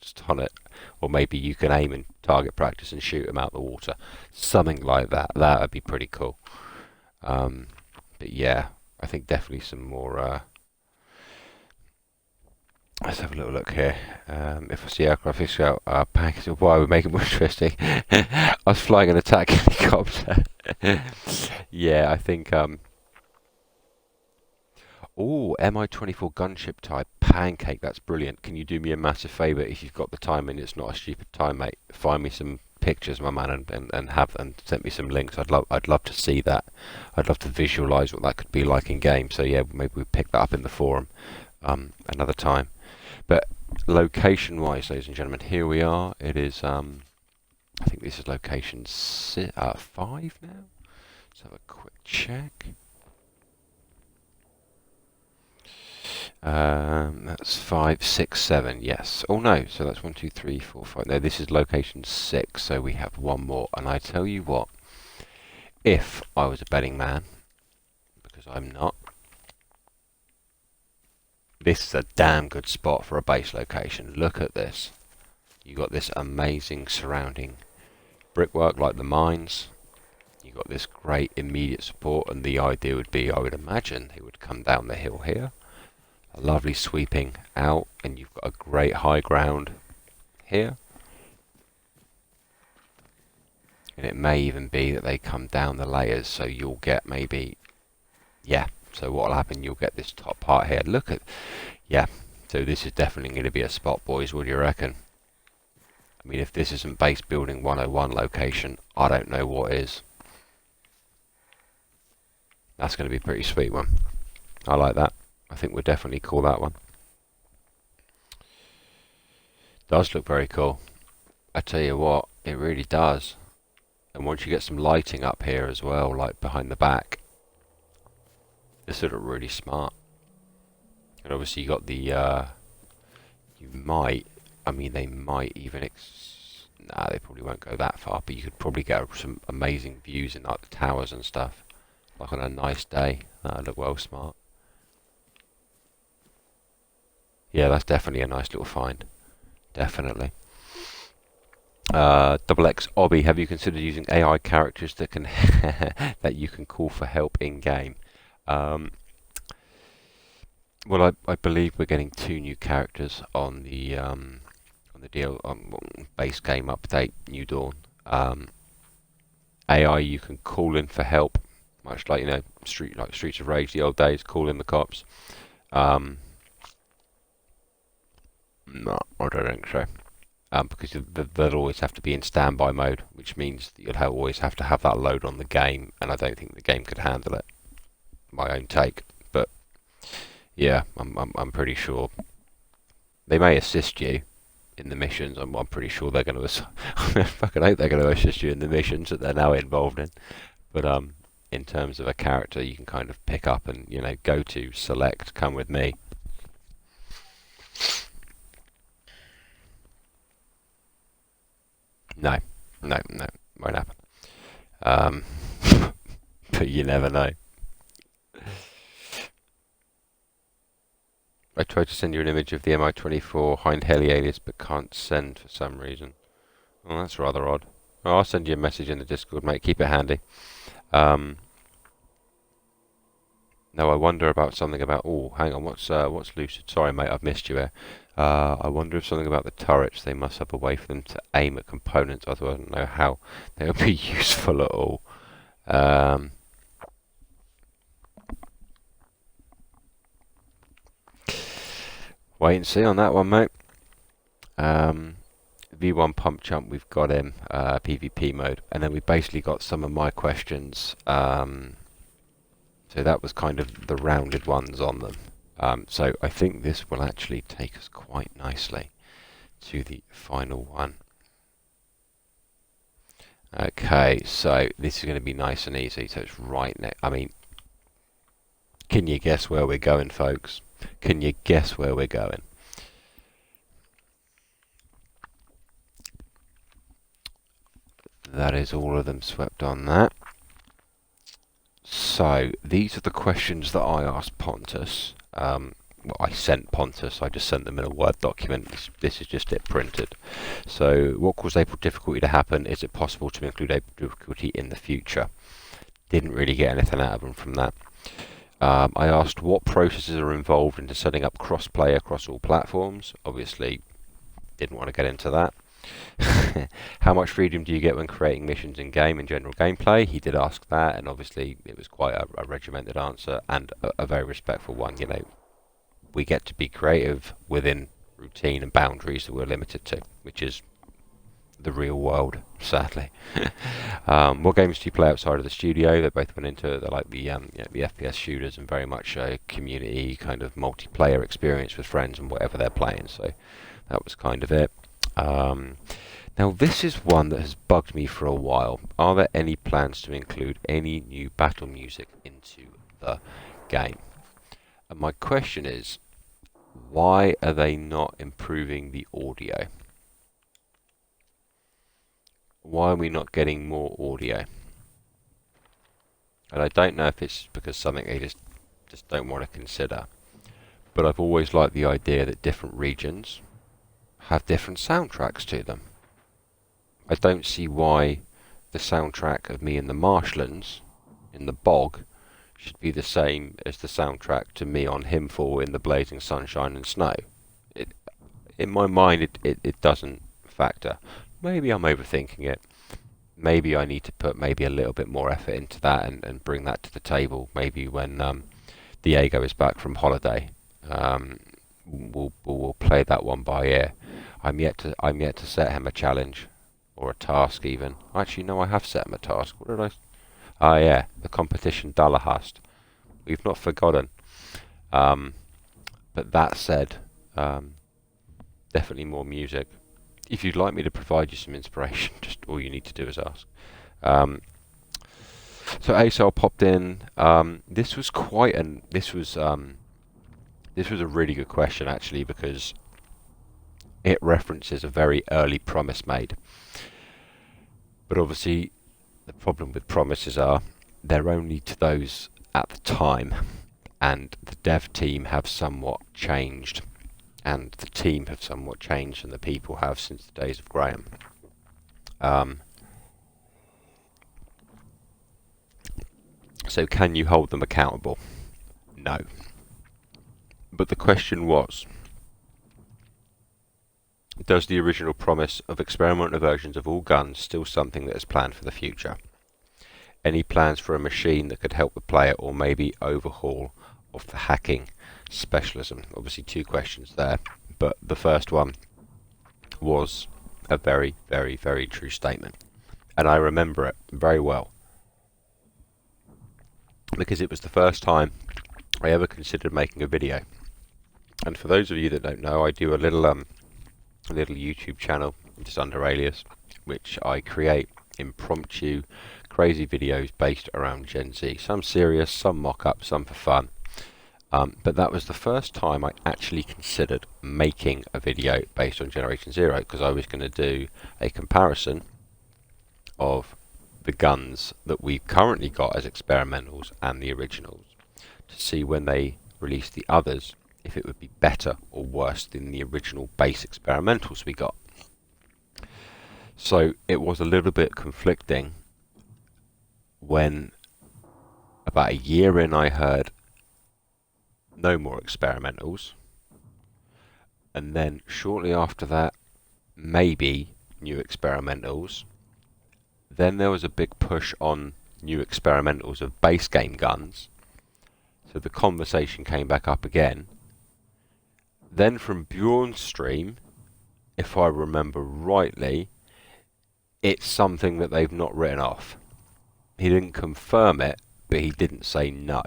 just on it, or maybe you can aim and target practice and shoot them out the water, something like that. That would be pretty cool. But yeah, I think definitely some more. Let's have a little look here. If I see aircraft issue out package, why would make it more interesting? I was flying an attack helicopter. Yeah, I think. Oh, Mi-24 gunship type pancake. That's brilliant. Can you do me a massive favour if you've got the time and it's not a stupid time, mate? Find me some pictures, my man, and send me some links. I'd love to see that. I'd love to visualise what that could be like in game. So yeah, maybe we pick that up in the forum another time. But location-wise, ladies and gentlemen, here we are. It is. I think this is location 5 now. Let's have a quick check. That's 5, 6, 7. Yes. Oh no. So that's 1, 2, 3, 4, 5. No, this is location 6. So we have one more. And I tell you what, if I was a betting man, because I'm not, this is a damn good spot for a base location. Look at this. You got this amazing surrounding brickwork like the mines. You got this great immediate support, and the idea would be, I would imagine, it would come down the hill here. A lovely sweeping out, and you've got a great high ground here. And it may even be that they come down the layers, so you'll get maybe, yeah. So what will happen, you'll get this top part here. Look at, yeah. So this is definitely going to be a spot, boys. What do you reckon? I mean, if this isn't base building 101 location, I don't know what is. That's going to be a pretty sweet one. I like that. I think we'll definitely call that one. Does look very cool. I tell you what, it really does. And once you get some lighting up here as well, like behind the back, this would look really smart. And obviously you got the, you might, I mean they might even, nah, they probably won't go that far, but you could probably get some amazing views in like the towers and stuff. Like on a nice day, that would look well smart. Yeah, that's definitely a nice little find. Definitely. Double X Obby, have you considered using AI characters that can that you can call for help in game? Well, I believe we're getting 2 new characters on the base game update, New Dawn. AI you can call in for help, much like, you know, Streets of Rage, the old days, call in the cops. No, I don't think so. Because they'll always have to be in standby mode, which means you'll always have to have that load on the game, and I don't think the game could handle it. My own take, but yeah, I'm pretty sure they may assist you in the missions. I'm pretty sure they're going to. I fucking hope they're going to assist you in the missions that they're now involved in. But in terms of a character, you can kind of pick up and, you know, go to, select, come with me. No, won't happen. But you never know. I tried to send you an image of the Mi-24 hind heli alias, but can't send for some reason. Well, that's rather odd. Oh, I'll send you a message in the Discord, mate. Keep it handy. No, I wonder about something about. Oh, hang on. What's Lucid? Sorry, mate. I've missed you here. I wonder if something about the turrets, they must have a way for them to aim at components, otherwise I don't know how they would be useful at all. Um, Wait and see on that one, mate. V1 pump chump, we've got him, PvP mode, and then we basically got some of my questions. So that was kind of the rounded ones on them. So I think this will actually take us quite nicely to the final one. Okay, so this is going to be nice and easy. So it's right next. I mean, can you guess where we're going, folks? Can you guess where we're going? That is all of them swept on that. So these are the questions that I asked Pontus. Well, I sent Pontus. I just sent them in a Word document. This is just it printed. So, what caused April difficulty to happen? Is it possible to include April difficulty in the future? Didn't really get anything out of them from that. I asked what processes are involved into setting up cross-play across all platforms. Obviously, didn't want to get into that. How much freedom do you get when creating missions in game and general gameplay? He did ask that, and obviously it was quite a regimented answer and a very respectful one. You know, we get to be creative within routine and boundaries that we're limited to, which is the real world, sadly. What games do you play outside of the studio? They both went into they're like the you know, the FPS shooters and very much a community kind of multiplayer experience with friends and whatever they're playing. So that was kind of it. Now this is one that has bugged me for a while. Are there any plans to include any new battle music into the game? And my question is, why are they not improving the audio? Why are we not getting more audio? And I don't know if it's because something they just don't want to consider. But I've always liked the idea that different regions have different soundtracks to them. I don't see why the soundtrack of me in the marshlands, in the bog, should be the same as the soundtrack to me on Himfall in the blazing sunshine and snow. In my mind, it doesn't factor. Maybe I'm overthinking it. Maybe I need to put maybe a little bit more effort into that and bring that to the table. Maybe when Diego is back from holiday, we'll play that one by ear. I'm yet to set him a challenge or a task even. Actually, no, I have set him a task. What did I? Ah, yeah, the competition Dalahast. We've not forgotten. But that said, definitely more music. If you'd like me to provide you some inspiration, just all you need to do is ask. So ASL popped in. This was a really good question actually, because it references a very early promise made. But obviously, the problem with promises are they're only to those at the time, and the dev team have somewhat changed, and the team have somewhat changed, and the people have since the days of Graham. So can you hold them accountable? No. But the question was, does the original promise of experimental versions of all guns still something that is planned for the future? Any plans for a machine that could help the player or maybe overhaul of the hacking specialism? Obviously two questions there, but the first one was a very, very, very true statement. And I remember it very well, because it was the first time I ever considered making a video. And for those of you that don't know, I do a little YouTube channel just under alias, which I create impromptu crazy videos based around Gen Z. Some serious, some mock-up, some for fun. But that was the first time I actually considered making a video based on Generation Zero, because I was going to do a comparison of the guns that we've currently got as experimentals and the originals, to see when they release the others if it would be better or worse than the original base experimentals we got. So it was a little bit conflicting when about a year in I heard no more experimentals, and then shortly after that, maybe new experimentals. Then there was a big push on new experimentals of base game guns, so the conversation came back up again. Then from Bjorn's stream, if I remember rightly, it's something that they've not written off. He didn't confirm it, but he didn't say no.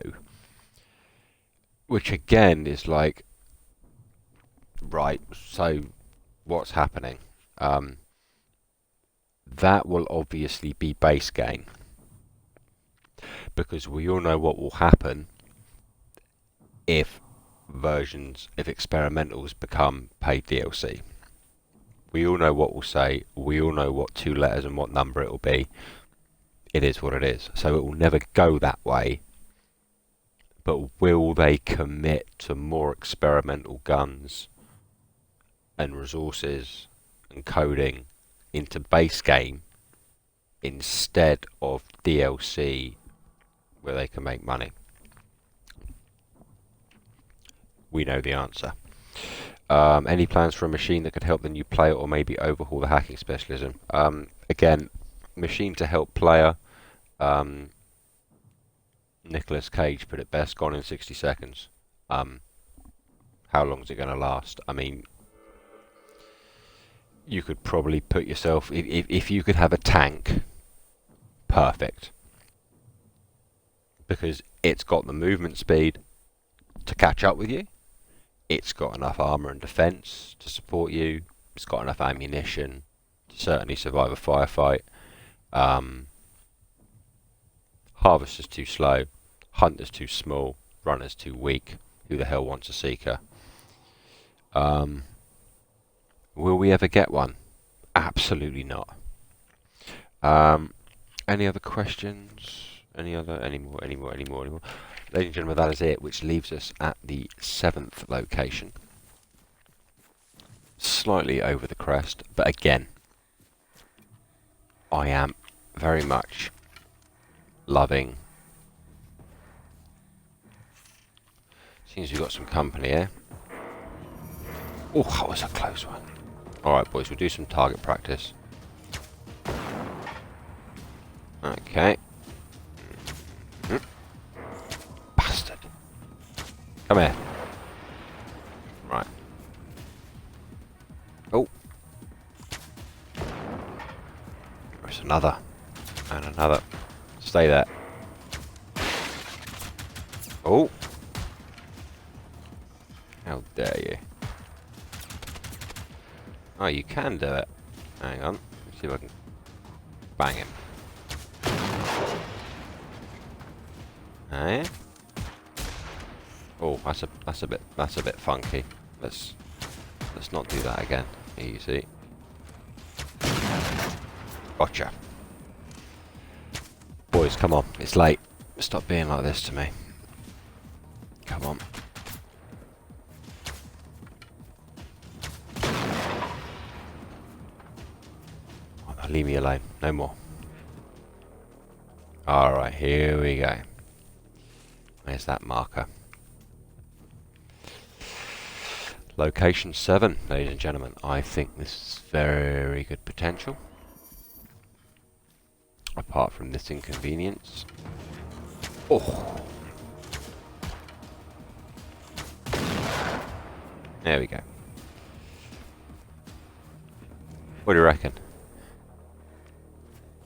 Which again is like, right, so what's happening? That will obviously be base game, because we all know what will happen if experimentals become paid DLC. We all know what we'll say, we all know what 2 letters and what number it will be. It is what it is. So it will never go that way. But will they commit to more experimental guns and resources and coding into base game instead of DLC where they can make money? We know the answer. Any plans for a machine that could help the new player or maybe overhaul the hacking specialism? Again, machine to help player. Nicolas Cage put it best, gone in 60 seconds. How long is it going to last? I mean, you could probably put yourself, if you could have a tank, perfect. Because it's got the movement speed to catch up with you. It's got enough armour and defence to support you. It's got enough ammunition to certainly survive a firefight. Harvester's too slow. Hunter's too small. Runner's too weak. Who the hell wants a Seeker? Will we ever get one? Absolutely not. Any other questions? Any more? Ladies and gentlemen, that is it, which leaves us at the 7th location. Slightly over the crest, but again, I am very much loving. Seems we've got some company here. Oh, that was a close one. Alright boys, we'll do some target practice. Okay. Bastard. Come here. Right. Oh. There's another. And another. Stay there. Oh. How dare you. Oh, you can do it. Hang on. Let's see if I can bang him. Hey? Oh, that's a bit funky. Let's not do that again. Easy. Gotcha. Boys, come on. It's late. Stop being like this to me. Come on. Oh, leave me alone. No more. Alright, here we go. Where's that marker? Location 7, ladies and gentlemen. I think this is very good potential. Apart from this inconvenience. Oh! There we go. What do you reckon?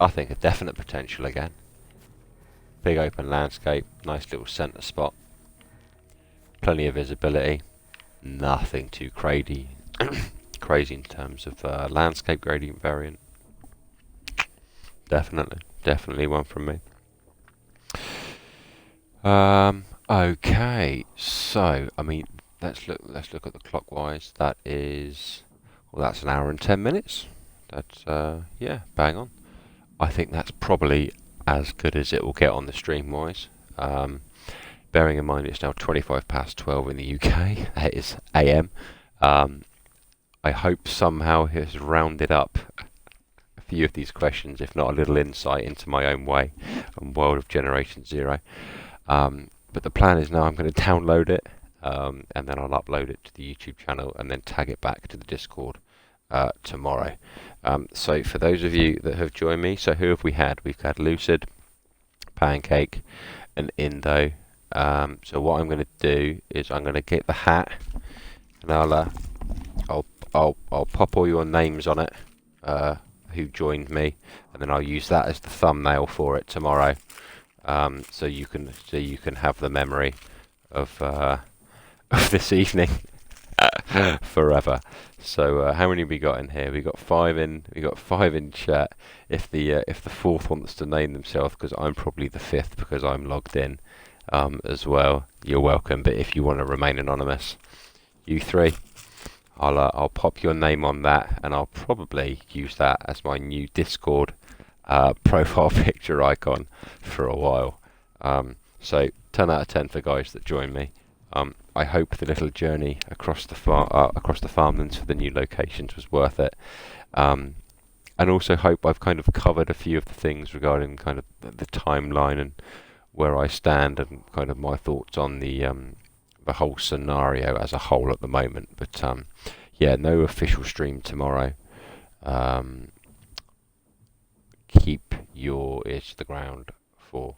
I think a definite potential again. Big open landscape, nice little centre spot. Plenty of visibility. Nothing too crazy in terms of landscape gradient variant. Definitely one from me. Okay, so I mean, let's look at the clockwise. That is, well, that's an hour and 10 minutes. That's yeah, bang on. I think that's probably as good as it will get on the stream wise. Bearing in mind it's now 12 in the UK. That is AM. I hope somehow it has rounded up a few of these questions, if not a little insight into my own way and world of Generation Zero. But the plan is now I'm going to download it and then I'll upload it to the YouTube channel and then tag it back to the Discord tomorrow. So for those of you that have joined me, so who have we had? We've had Lucid, Pancake, and Indo. So what I'm going to do is I'm going to get the hat, and I'll pop all your names on it, who joined me, and then I'll use that as the thumbnail for it tomorrow. So you can have the memory of this evening forever. So how many we got in here? We got five in. We got five in chat. If the fourth wants to name themselves, because I'm probably the fifth because I'm logged in as well, you're welcome. But if you want to remain anonymous, you three, I'll pop your name on that, and I'll probably use that as my new Discord profile picture icon for a while. So 10 out of 10 for guys that join me. I hope the little journey across the farmlands for the new locations was worth it, and also hope I've kind of covered a few of the things regarding kind of the timeline and where I stand and kind of my thoughts on the whole scenario as a whole at the moment. But yeah, no official stream tomorrow. Keep your ears to the ground for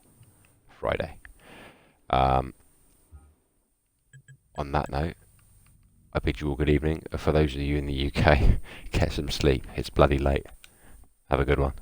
Friday. On that note, I bid you all good evening. For those of you in the UK, get some sleep. It's bloody late. Have a good one.